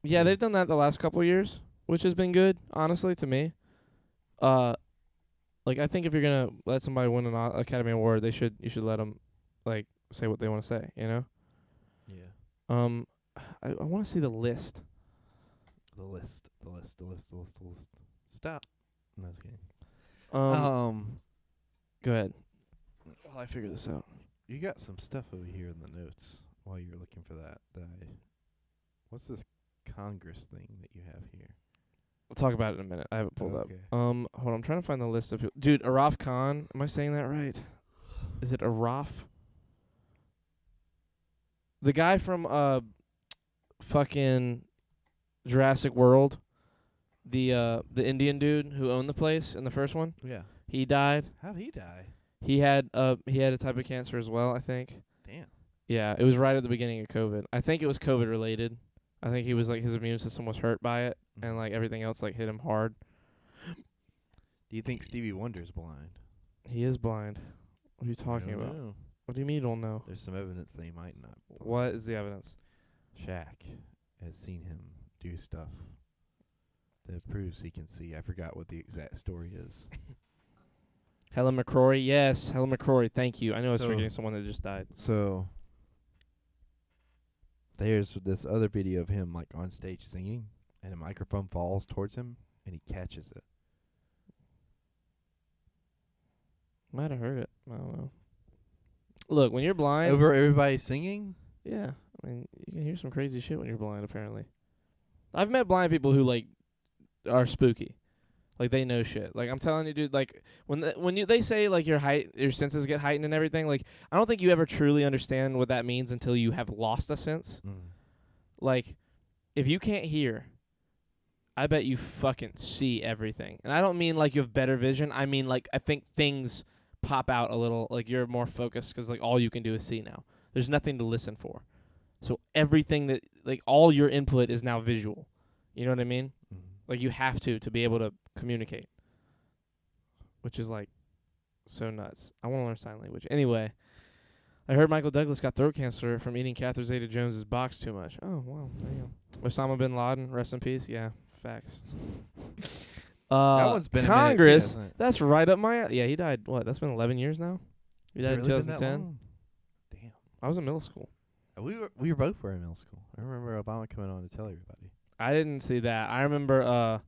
Yeah, they've done that the last couple of years, which has been good, honestly, to me. Like, I think if you're gonna let somebody win an Academy Award, you should let them, like, say what they want to say, you know? Yeah. I want to see the list. The list. Stop. No, I was kidding. Go ahead. While I figure this out. You got some stuff over here in the notes while you're looking for that. What's this Congress thing that you have here? We'll talk about it in a minute. I have it pulled up. Okay. Hold on. I'm trying to find the list of people. Dude, Araf Khan. Am I saying that right? Is it Araf? The guy from fucking Jurassic World, the Indian dude who owned the place in the first one, Yeah. he died. How'd he die? He had a type of cancer as well, I think. Damn. Yeah, it was right at the beginning of COVID. I think it was COVID related. I think he was like his immune system was hurt by it, and like everything else like hit him hard. Do you think Stevie Wonder's blind? He is blind. What are you talking I don't about? know. What do you mean you don't know? There's some evidence that he might not. be blind. What is the evidence? Shaq has seen him do stuff that proves he can see. I forgot what the exact story is. Helen McCrory, yes, Helen McCrory. Thank you. I know I was So- forgetting someone that just died. So there's this other video of him like on stage singing, and a microphone falls towards him, and he catches it. Might have heard it. I don't know. Look, when you're blind, Over everybody singing. yeah, I mean, you can hear some crazy shit when you're blind. Apparently, I've met blind people who like are spooky, like they know shit. Like I'm telling you, dude. Like when they say like your senses get heightened and everything. Like I don't think you ever truly understand what that means until you have lost a sense. Like if you can't hear, I bet you fucking see everything. And I don't mean like you have better vision. I mean like I think things pop out a little. Like you're more focused because like all you can do is see now. There's nothing to listen for. So everything that like all your input is now visual. You know what I mean? Like you have to be able to communicate. Which is like so nuts. I want to learn sign language. Anyway, I heard Michael Douglas got throat cancer from eating Catherine Zeta-Jones's box too much. Oh, wow. There you go. Osama bin Laden, rest in peace. Yeah, facts. That one's been Congress. a minute too, That's right up my yeah, he died what? That's been 11 years now? He died in Has it really been that 2010. long? Damn. I was in middle school. We were both in middle school. I remember Obama coming on to tell everybody. I didn't see that. I remember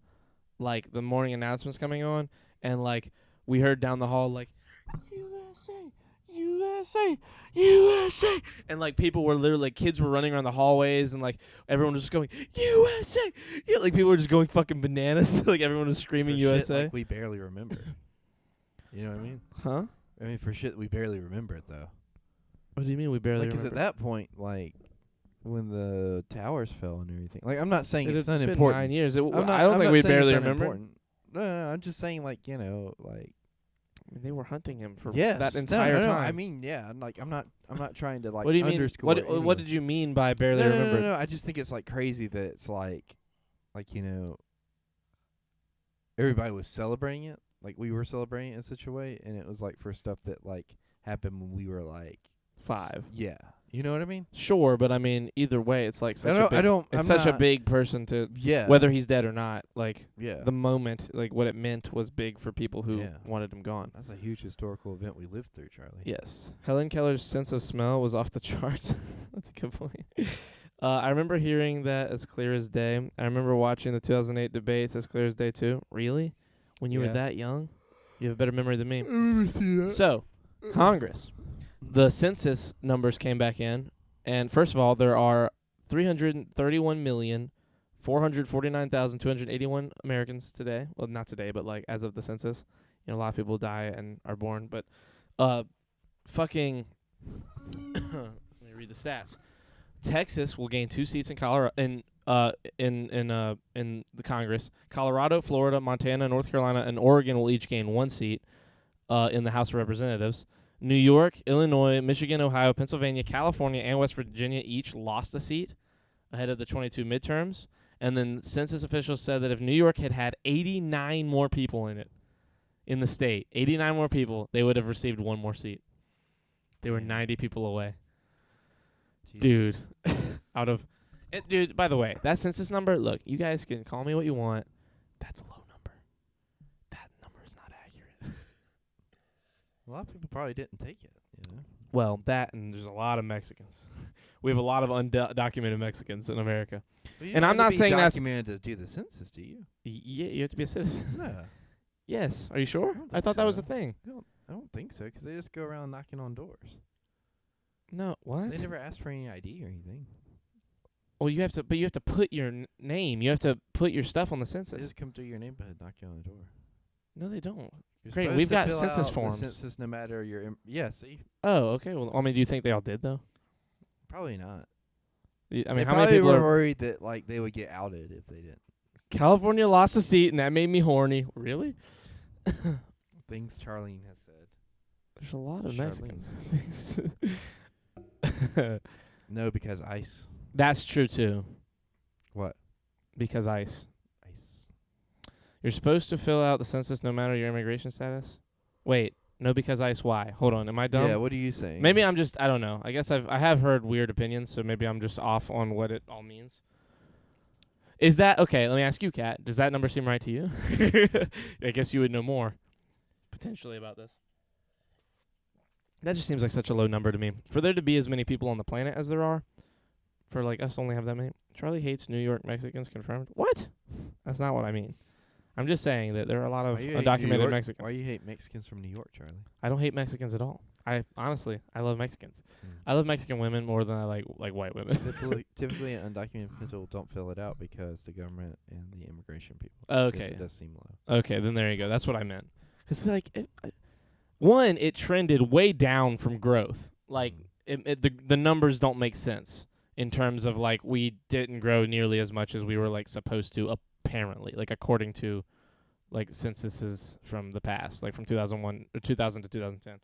like the morning announcements coming on and like we heard down the hall like USA, USA, USA, and like people were literally like kids were running around the hallways and like everyone was just going USA. Yeah, like people were just going fucking bananas. Like everyone was screaming For USA. Shit like we barely remember. You know what I mean? Huh? I mean, for shit we barely remember it though. What do you mean we barely Because remember? at that point, like when the towers fell and everything, like I'm not saying It it's had been unimportant. 9 years. I don't I'm think not we saying barely it's remember. unimportant. No, I'm just saying like like I mean, they were hunting him for yes, that entire no, time. I mean, yeah, I'm not trying to like what do you mean? underscore. What anyone. did you mean by barely no, remember? No, I just think it's like crazy that it's like everybody was celebrating it, like we were celebrating it in such a way, and it was like for stuff that like happened when we were like 5. Yeah, you know what I mean? Sure, but I mean, either way, it's like such a big, I'm it's such a not- big person to Yeah, whether he's dead or not. Like yeah, the moment, like what it meant was big for people who Yeah. wanted him gone. that's a huge historical event we lived through, Charlie. Yes, Helen Keller's sense of smell was off the charts. That's a good point. I remember hearing that as clear as day. I remember watching the 2008 debates as clear as day too. Really? When you were Yeah. that young? You have a better memory than me. Let me see that. So, Congress. The census numbers came back in, and first of all, there are 331,449,281 Americans today. Well, not today, but like as of the census. You know, a lot of people die and are born, but fucking let me read the stats. Texas will gain 2 seats in Colorado in the Congress. Colorado, Florida, Montana, North Carolina, and Oregon will each gain 1 seat in the House of Representatives. New York, Illinois, Michigan, Ohio, Pennsylvania, California, and West Virginia each lost a seat ahead of the 22 midterms. And then census officials said that if New York had had 89 more people in it, in the state, 89 more people, they would have received 1 more seat. They were 90 people away. Dude, out of... dude, by the way, that census number, look, you guys can call me what you want. That's a low number. That number is not accurate. A lot of people probably didn't take it. You know? Well, that and there's a lot of Mexicans. We have a lot of undocumented Mexicans in America. But you And don't I'm have not to be saying that's- documented to do the census, do you? Yeah, you have to be a citizen. No, Yes. Are you sure? don't I think thought that was so. a thing. I don't think so, 'cause they just go around knocking on doors. No. What? They never ask for any ID or anything. Well, you have to put your name. You have to put your stuff on the They census. just come through your neighborhood, knocking on the door. No, they don't. You're Great, supposed we've to got fill census out forms. The census, no matter your yeah. See, Oh, okay. Well, I mean, do you think they all did though? Probably not. I They mean, how many probably people were are? worried that like they would get outed if they didn't. California lost a seat, and that made me horny. Really? Things Charlene has said. There's a lot of Charlene. Mexicans. No, because ICE. That's true too. What? Because ICE. ICE. You're supposed to fill out the census no matter your immigration status. Wait, no, because ICE. Why? Hold on, am I dumb? Yeah. What are you saying? Maybe I'm just. I don't know. I guess I have heard weird opinions, so maybe I'm just off on what it all means. Is that okay? Let me ask you, Kat. Does that number seem right to you? I guess you would know more potentially about this. That just seems like such a low number to me. For there to be as many people on the planet as there are, for like us to only have that many. Charlie hates New York Mexicans confirmed. What? That's not what I mean. I'm just saying that there are a lot of Why you hate New undocumented York? Mexicans. Why you hate Mexicans from New York, Charlie? I don't hate Mexicans at all. I honestly love Mexicans. Mm. I love Mexican women more than I like white women. Typically, undocumented people don't fill it out because the government and the immigration people. Okay. It does seem low. Okay, then there you go. That's what I meant. 'Cause like, one, it trended way down from growth. Like, the numbers don't make sense in terms of like we didn't grow nearly as much as we were like supposed to, apparently, like according to like censuses from the past, like from 2001 or 2000 to 2010.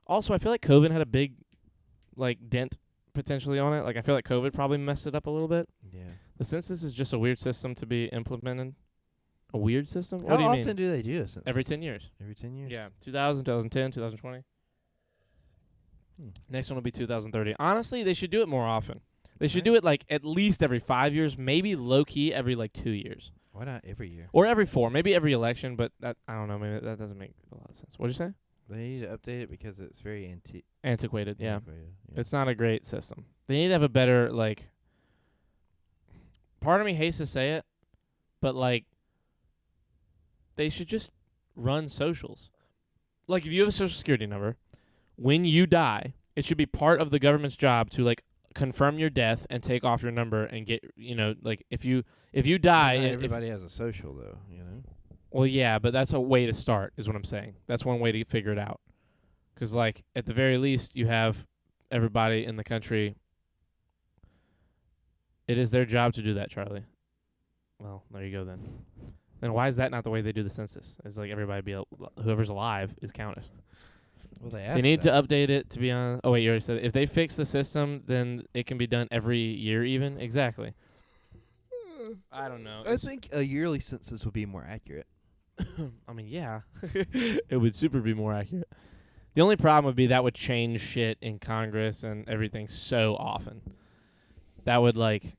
Also, I feel like COVID had a big like dent potentially on it. Like I feel like COVID probably messed it up a little bit. Yeah. The census is just a weird system to be implemented. A weird system? What How do you often mean? do they do a census? Every 10 years. Every 10 years? Yeah, 2000, 2010, 2020. Hmm. Next one will be 2030. Honestly, they should do it more often. They should do it like at least every 5 years, maybe low key every like 2 years. Why not every year? Or every 4, maybe every election, but that I don't know, maybe that doesn't make a lot of sense. What'd you say? They need to update it because it's very Antiquated, yeah. antiquated. It's not a great system. They need to have a better like part of me hates to say it, but like they should just run socials. Like if you have a social security number, when you die, it should be part of the government's job to like confirm your death and take off your number and get, you know, like if you die Not and everybody has a social though, you know. well, yeah, but that's a way to start is what I'm saying. That's one way to figure it out. 'Cause like at the very least you have everybody in the country. It is their job to do that, Charlie. Well, there you go then. Then why is that not the way they do the census? It's like everybody whoever's alive is counted. Well, They need to update it to be on. Oh wait, you already said it. If they fix the system, then it can be done every year even. Exactly. I don't know. I think a yearly census would be more accurate. I mean, yeah. It would super be more accurate. The only problem would be that would change shit in Congress and everything so often. That would like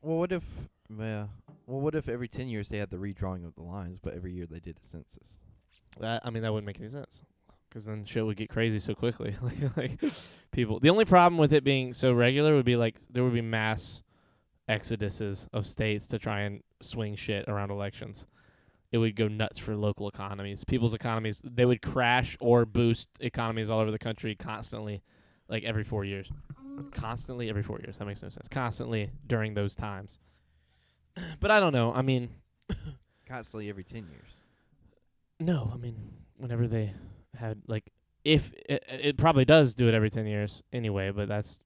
Well, what if every 10 years they had the redrawing of the lines, but every year they did a census? that. I mean, that wouldn't make any sense. 'Cause then shit would get crazy so quickly. like people. The only problem with it being so regular would be like there would be mass exoduses of states to try and swing shit around elections. It would go nuts for local economies. People's economies, they would crash or boost economies all over the country constantly, like every 4 years. Constantly every 4 years. That makes no sense. Constantly during those times. But I don't know. I mean, Constantly every 10 years. no. I mean, whenever they had, like, if it probably does do it every 10 years anyway, but that's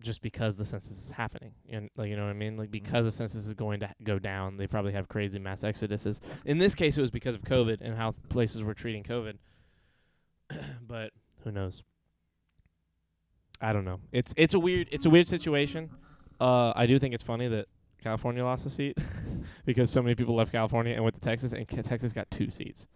just because the census is happening. And like, you know what I mean? Like, because the census is going to go down, they probably have crazy mass exoduses. In this case, it was because of COVID and how places were treating COVID. But who knows? I don't know. It's a weird situation. I do think it's funny that California lost a seat because so many people left California and went to Texas, and Texas got 2 seats.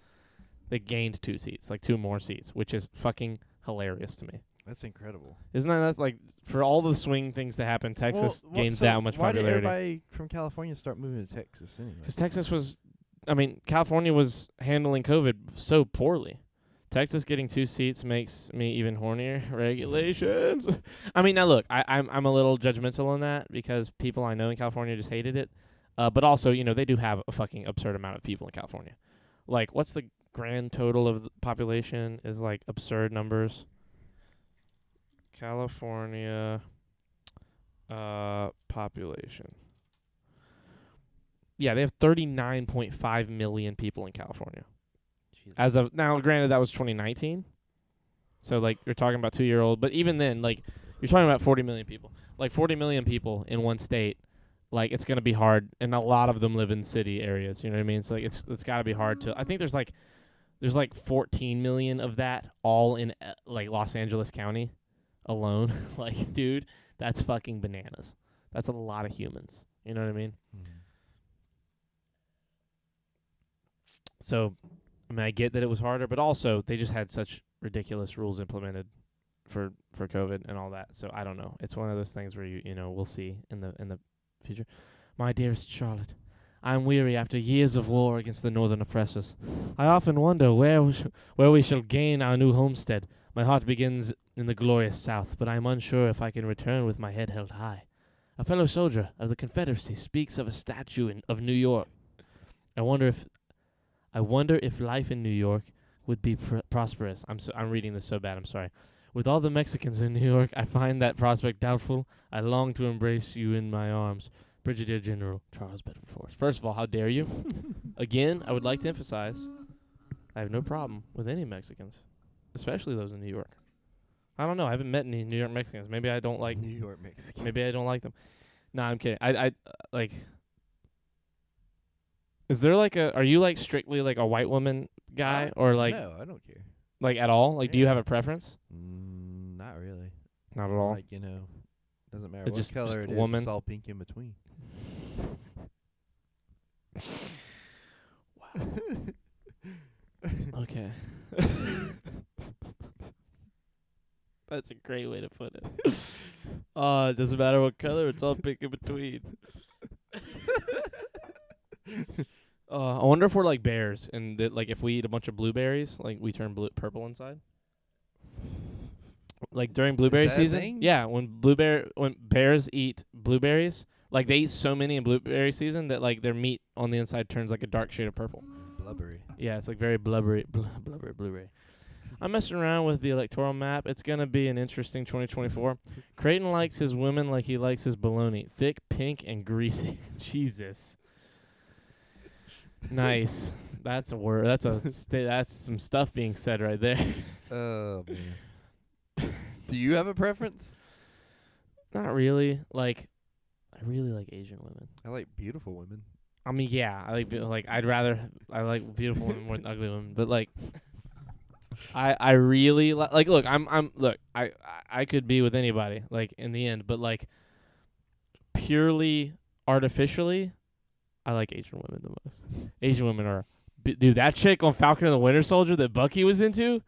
They gained 2 seats, like 2 more seats, which is fucking hilarious to me. That's incredible. Isn't that like for all the swing things to happen, Texas gained that much Why did popularity? everybody from California start moving to Texas anyway? Because Texas was, I mean, California was handling COVID so poorly. Texas getting 2 seats makes me even hornier. Regulations. I mean, now look, I'm a little judgmental on that because people I know in California just hated it. But also, you know, they do have a fucking absurd amount of people in California. Like, what's the grand total of the population is like absurd numbers. California population. Yeah, they have 39.5 million people in California. Jesus. As of now, granted that was 2019. So like you're talking about 2-year-old, but even then, like you're talking about 40 million people. Like 40 million people in one state. Like it's gonna be hard, and a lot of them live in city areas. You know what I mean? So like it's gotta be hard to. I think there's like 14 million of that all in like Los Angeles County alone. Like, dude, that's fucking bananas. That's a lot of humans. You know what I mean? So, I mean, I get that it was harder, but also they just had such ridiculous rules implemented for COVID and all that. So I don't know. It's one of those things where you know we'll see in the future. My dearest Charlotte, I am weary after years of war against the northern oppressors. I often wonder where we shall gain our new homestead. My heart begins in the glorious South, but I am unsure if I can return with my head held high. A fellow soldier of the Confederacy speaks of a statue of New York. I wonder if life in New York would be prosperous. I'm reading this so bad. I'm sorry. With all the Mexicans in New York, I find that prospect doubtful. I long to embrace you in my arms. Brigadier General Charles Bedford Forrest. First of all, how dare you? Again, I would like to emphasize, I have no problem with any Mexicans, especially those in New York. I don't know. I haven't met any New York Mexicans. Maybe I don't like New York Mexican. Maybe I don't like them. Nah, I'm kidding. I like. Is there like are you like strictly like a white woman guy or like No, I don't care. like at all? Like, do you Yeah. have a preference? Not really. Not at all. Like, doesn't matter It's what just color it is. woman. It's all pink in between. Okay. That's a great way to put it. It doesn't matter what color, it's all pink in between. I wonder if we're like bears and that like if we eat a bunch of blueberries, like we turn purple inside. Like during blueberry that a season? thing? Yeah, when bears eat blueberries, like they eat so many in blueberry season that like their meat on the inside turns like a dark shade of purple. Blubbery. Yeah, it's like very blubbery blueberry. I'm messing around with the electoral map. It's going to be an interesting 2024. Creighton likes his women like he likes his bologna. Thick, pink, and greasy. Jesus. Nice. That's a word. That's some stuff being said right there. Oh, man. Do you have a preference? Not really. Like, I really like Asian women. I like beautiful women. I mean, yeah. I like beautiful women more than ugly women. But, like, I really like look, I could be with anybody like in the end, but like purely artificially I like Asian women the most. Asian women are dude, that chick on Falcon and the Winter Soldier that Bucky was into,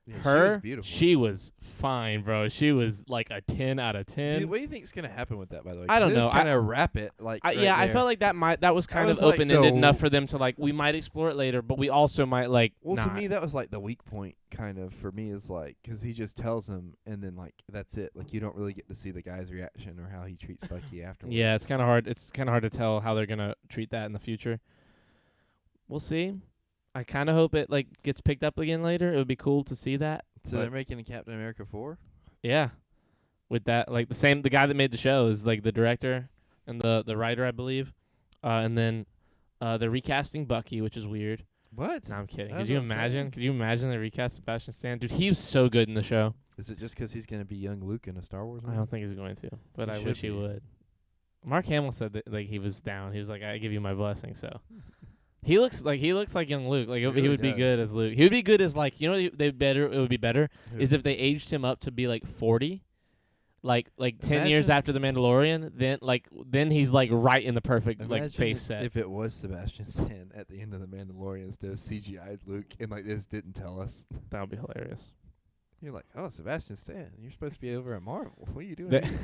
Yeah, she her was beautiful. she was fine, bro. She was like a 10 out of 10. What do you think's gonna happen with that, by the way? I don't know. Kind of wrap it, like. I right felt like that was kind of was like, open-ended no. enough for them to like we might explore it later, but we also might like Well, not. to me, that was like the weak point, kind of for me, is like because he just tells him, and then like that's it. Like you don't really get to see the guy's reaction or how he treats Bucky afterwards. Yeah, it's kind of hard. It's kind of hard to tell how they're gonna treat that in the future. We'll see. I kind of hope it like gets picked up again later. It would be cool to see that. So they're making a Captain America 4. Yeah, with that like the guy that made the show is like the director and the writer, I believe. And then they're recasting Bucky, which is weird. What? No, I'm kidding. That's Could you what I'm imagine? saying. Could you imagine they recast Sebastian Stan? Dude, he was so good in the show. Is it just because he's gonna be young Luke in a Star Wars I movie? don't think he's going to, but He I should wish he be. would. Mark Hamill said that like he was down. He was like, "I give you my blessing." So he looks like young Luke. Like He he really would be good does. as Luke. He would be good as like it would be better Who? is if they aged him up to be like 40, like 10 years Imagine- after the Mandalorian. Then he's like right in the perfect like Imagine face set. if it was Sebastian Stan at the end of the Mandalorian instead of CGI'd Luke, and like this didn't tell us. That would be hilarious. You're like, oh, Sebastian Stan, you're supposed to be over at Marvel. What are you doing? They- here?"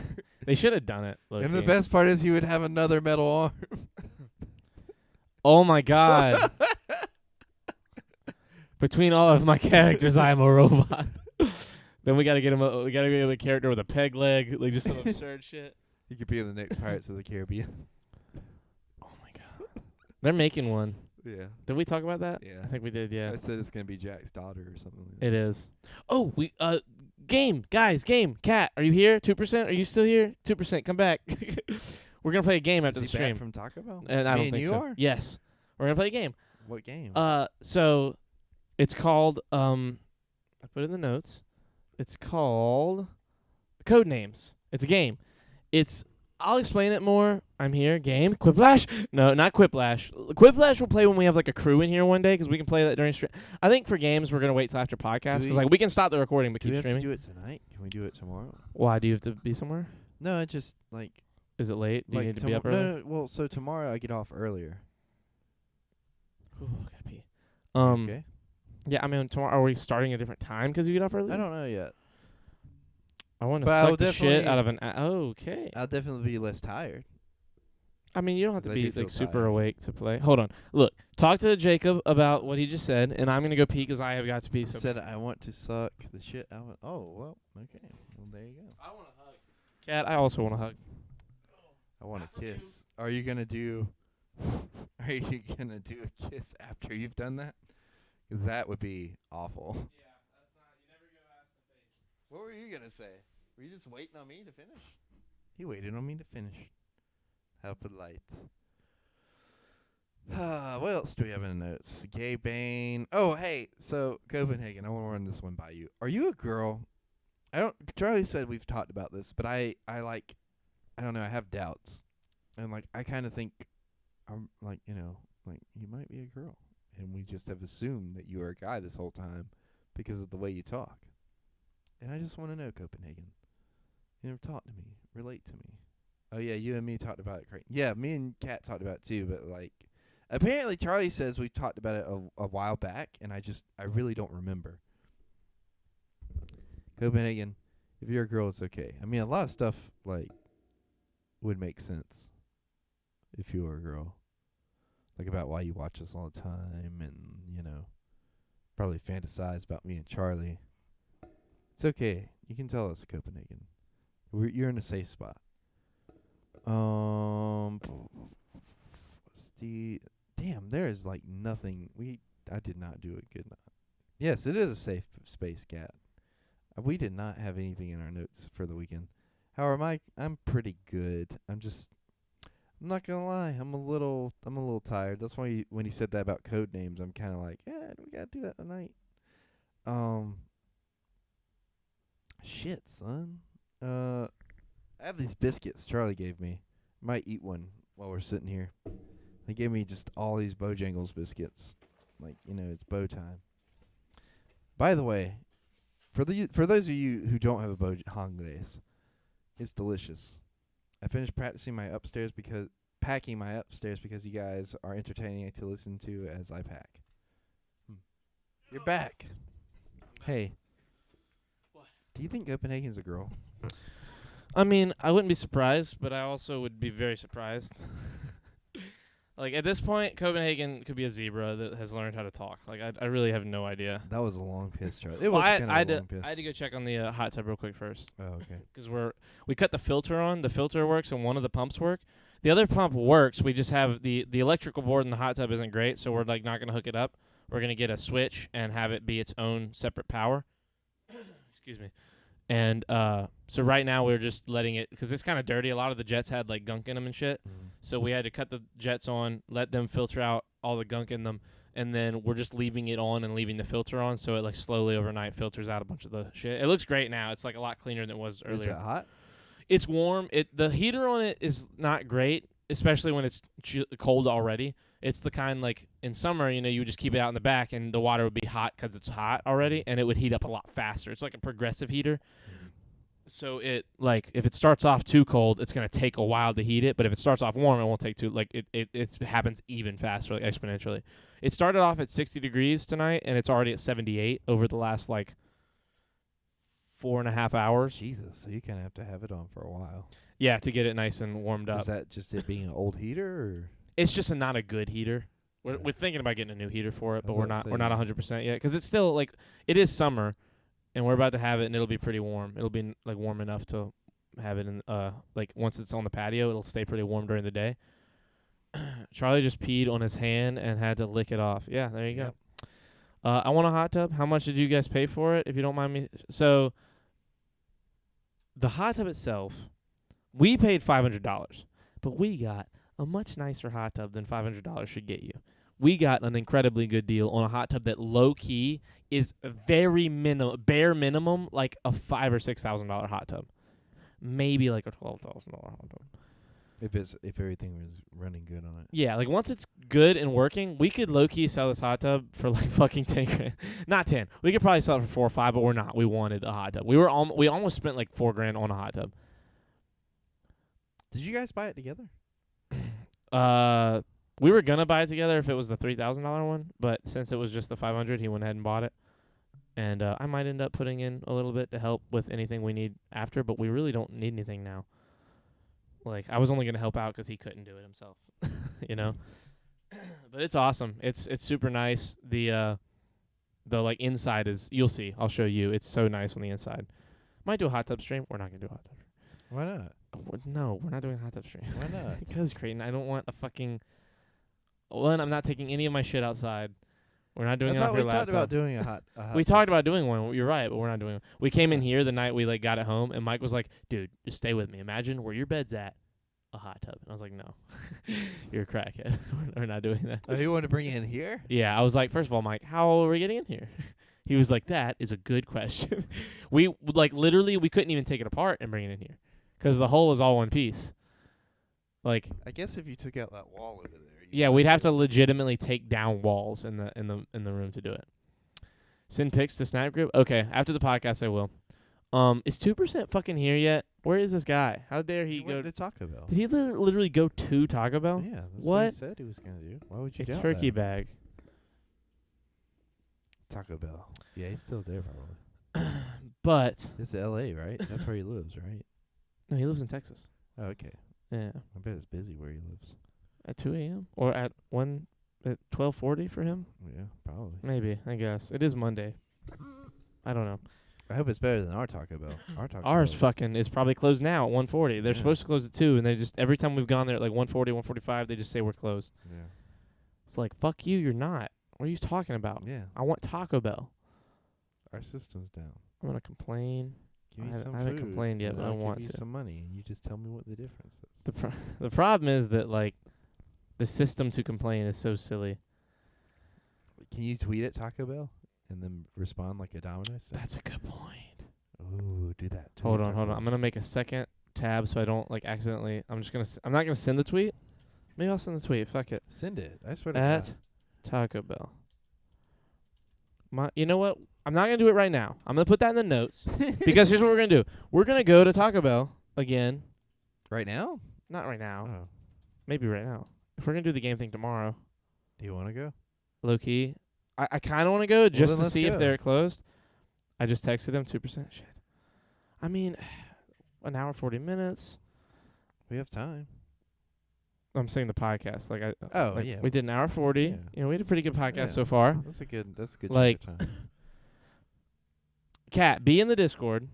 They should have done it. And the low-key. best part is he would have another metal arm. Oh my god! Between all of my characters, I am a robot. Then we gotta get him. We gotta get him a character with a peg leg, like just some absurd shit. He could be in the next Pirates of the Caribbean. Oh my god! They're making one. Yeah. Did we talk about that? Yeah. I think we did. Yeah, I said it's gonna be Jack's daughter or something. Like it is. Oh, game, guys, game. Cat, are you here? 2%? Are you still here? 2%. Come back. We're gonna play a game after Is the he back stream. from Taco Bell? And I Me don't think you so. Are? Yes, we're gonna play a game. What game? So it's called I put it in the notes. It's called Code Names. It's a game. I'll explain it more. I'm here. Game. Quiplash? No, not Quiplash. Quiplash we'll play when we have like a crew in here one day because we can play that during stream. I think for games we're gonna wait till after podcast because like we can stop the recording but Do we keep have streaming. to do it tonight? Can we do it tomorrow? Why do you have to be somewhere? No, it just like. Is it late? Do you Like need to be up early? No, well, so tomorrow I get off earlier. Ooh, I gotta pee. Okay. Yeah, I mean tomorrow. Are we starting a different time because you get off early? I don't know yet. I want to But I will suck the shit definitely- out of an. Okay. I'll definitely be less tired. I mean, you don't have to 'Cause I be do feel like super tired. awake to play. Hold on. Look, talk to Jacob about what he just said, and I'm gonna go pee because I have got to pee. So Said I want to suck the shit out. Oh well, okay. Well, there you go. I want to hug. Cat, I also want to hug. I want a kiss. Are you gonna do? Are you gonna do a kiss after you've done that? 'Cause that would be awful. Yeah, that's not. You never go ask the face. What were you gonna say? Were you just waiting on me to finish? He waited on me to finish. How polite. What else do we have in the notes? Gay Bane. Oh, hey. So Copenhagen. I want to run this one by you. Are you a girl? I don't. Charlie said we've talked about this, but I like. I don't know. I have doubts, and like I kind of think, I'm like like you might be a girl, and we just have assumed that you are a guy this whole time because of the way you talk. And I just want to know, Copenhagen. You never talk to me. Relate to me. Oh yeah, you and me talked about it. Yeah, me and Kat talked about it too. But like, apparently Charlie says we talked about it a while back, and I really don't remember. Copenhagen, if you're a girl, it's okay. I mean, a lot of stuff like would make sense if you were a girl, like about why you watch us all the time, and probably fantasize about me and Charlie. It's okay. You can tell us, Copenhagen. You're in a safe spot. Damn, there is like nothing. I did not do a good. Yes, it is a safe space, Cat. We did not have anything in our notes for the weekend. How am I? I'm pretty good. I'm not gonna lie. I'm a little tired. That's why when he said that about code names, I'm kind of like, yeah, we gotta do that tonight. Shit, son. I have these biscuits Charlie gave me. Might eat one while we're sitting here. They gave me just all these Bojangles biscuits. Like, it's bow time. By the way, for those of you who don't have a Bojangles, it's delicious. I finished packing my upstairs because you guys are entertaining to listen to as I pack. You're back. Hey. What? Do you think Copenhagen's a girl? I mean, I wouldn't be surprised, but I also would be very surprised. Like, at this point, Copenhagen could be a zebra that has learned how to talk. Like, I really have no idea. That was a long piss, Charlie. It Well, was kind of a long piss. I had to go check on the hot tub real quick first. Oh, okay. Because we cut the filter on. The filter works and one of the pumps work. The other pump works. We just have the electrical board in the hot tub isn't great, so we're like not going to hook it up. We're going to get a switch and have it be its own separate power. Excuse me. And so right now we're just letting it, because it's kind of dirty. A lot of the jets had like gunk in them and shit. So we had to cut the jets on, let them filter out all the gunk in them, and then we're just leaving it on and leaving the filter on, so it like slowly overnight filters out a bunch of the shit. It looks great now. It's like a lot cleaner than it was earlier. Is it hot? It's warm. The heater on it is not great, especially when it's cold already. It's the kind like in summer, you would just keep it out in the back and the water would be hot because it's hot already, and it would heat up a lot faster. It's like a progressive heater. So it like if it starts off too cold, it's gonna take a while to heat it. But if it starts off warm, it won't take too like it happens even faster, like exponentially. It started off at 60 degrees tonight, and it's already at 78 over the last like 4.5 hours. Jesus, so you kind of have to have it on for a while. Yeah, to get it nice and warmed up. Is that just it being an old heater, or? It's just not a good heater. We're thinking about getting a new heater for it, but I we're was not about to 100% yet because it's still like it is summer, and we're about to have it, and it'll be pretty warm. It'll be like warm enough to have it in like once it's on the patio, it'll stay pretty warm during the day. Charlie just peed on his hand and had to lick it off. Yeah, there you go. I want a hot tub. How much did you guys pay for it, if you don't mind me? So the hot tub itself, we paid $500, but we got a much nicer hot tub than $500 should get you. we got an incredibly good deal on a hot tub that low key is very bare minimum, like a $5,000 or $6,000 hot tub, maybe like a $12,000 hot tub. If everything was running good on it. Yeah, like once it's good and working, we could low key sell this hot tub for like fucking 10 grand. Not 10. We could probably sell it for 4 or 5, but we're not. We wanted a hot tub. We almost spent like 4 grand on a hot tub. Did you guys buy it together? We were gonna buy it together if it was the $3,000 one, but since it was just the 500, he went ahead and bought it. And I might end up putting in a little bit to help with anything we need after, but we really don't need anything now. Like, I was only gonna help out 'cause he couldn't do it himself, you know. But it's awesome. It's super nice. The like inside is, you'll see. I'll show you. It's so nice on the inside. Might do a hot tub stream. We're not gonna do a hot tub stream. Why not? No, we're not doing a hot tub stream. Why not? Because, Creighton, I don't want a fucking... One, I'm not taking any of my shit outside. We're not doing it off your laptop. We talked about doing a hot We talked about doing one. You're right, but we're not doing it. We came in here the night we like got it home, and Mike was like, dude, just stay with me. Imagine where your bed's at, a hot tub. And I was like, no. You're a crackhead. We're not doing that. Oh, you want to bring it in here? Yeah, I was like, first of all, Mike, how are we getting in here? He was like, that is a good question. We, like, literally, we couldn't even take it apart and bring it in here. Because the hole is all one piece. Like, I guess if you took out that wall over there. Yeah, we'd have to legitimately take down walls in the room to do it. Send pics to Snap Group? Okay, after the podcast I will. Is 2% fucking here yet? Where is this guy? How dare he go went to Taco Bell? Did he literally go to Taco Bell? Yeah, that's what he said he was gonna do. Why would you It's doubt turkey that? bag. Taco Bell. Yeah, he's still there probably. But It's L.A., right? That's where he lives, right? no, he lives in Texas. Oh, okay. Yeah. I bet it's busy where he lives. At 2 a.m. or at 12:40 for him? Yeah, probably. Maybe, I guess. It is Monday. I don't know. I hope it's better than our Taco Bell. Ours Bell. fucking is probably closed now at 1:40. They're Yeah. supposed to close at 2, and they just every time we've gone there at like 1:40, 1:45, they just say we're closed. Yeah. It's like, fuck you, you're not. What are you talking about? Yeah. I want Taco Bell. Our system's down. I'm gonna complain. Give me I some haven't food, complained yet, and but I I'll want give you to. some money, and you just tell me what the difference is. The problem is that like the system to complain is so silly. Can you tweet at Taco Bell and then respond like a Domino's? That's a good point. Ooh, do that. Tweet Hold at on. Taco I'm gonna make a second tab so I don't like accidentally. I'm not gonna send the tweet. Maybe I'll send the tweet. Fuck it. Send it. I swear to At God. Taco Bell. You know what? I'm not gonna do it right now. I'm gonna put that in the notes because here's what we're gonna do. We're gonna go to Taco Bell again. Right now? Not right now. Oh. Maybe right now. If we're gonna do the game thing tomorrow, Do you want to go? low key, I kind of want to go just then to let's see if go. they're closed. I just texted him 2%. Shit. I mean, an hour 40 minutes. We have time. I'm saying the podcast. Like Oh, like yeah. We did an hour 40. Yeah. You know, we had a pretty good podcast Yeah. so far. That's a good Like- chunk of time. Kat, be in the Discord.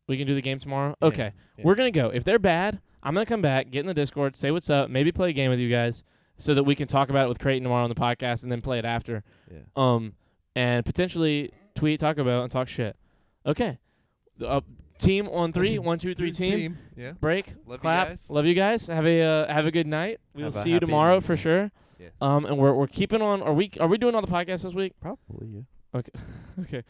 We can do the game tomorrow. Yeah. Okay. Yeah. We're going to go. If they're bad, I'm going to come back, get in the Discord, say what's up, maybe play a game with you guys so that we can talk about it with Creighton tomorrow on the podcast and then play it after. Yeah. And potentially tweet Taco Bell and talk shit. Okay. Team on 3. 1, 2, 3 team. Yeah. Break. Love you clap. guys. Love you guys. Have a good night. We'll Have a see you happy tomorrow New for Year. sure. Yes. And we're keeping on. Are we doing all the podcasts this week? Probably, yeah. Okay.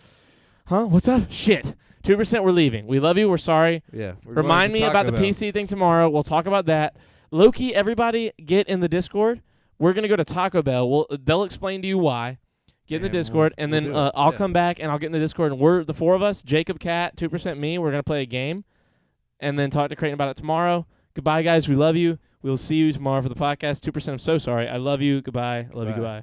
Huh? What's up? Shit. 2%. We're leaving. We love you. We're sorry. Yeah. Remind me about the PC thing tomorrow. We'll talk about that. Low-key, everybody get in the Discord. We're going to go to Taco Bell. They'll explain to you why. Get in the And Discord, we'll and then do it. I'll Yeah. come back, and I'll get in the Discord, and we're the 4 of us, Jacob, Cat, 2% me. We're going to play a game, and then talk to Creighton about it tomorrow. Goodbye, guys. We love you. We'll see you tomorrow for the podcast. 2%. I'm so sorry. I love you. Goodbye. I love you. Goodbye. Goodbye.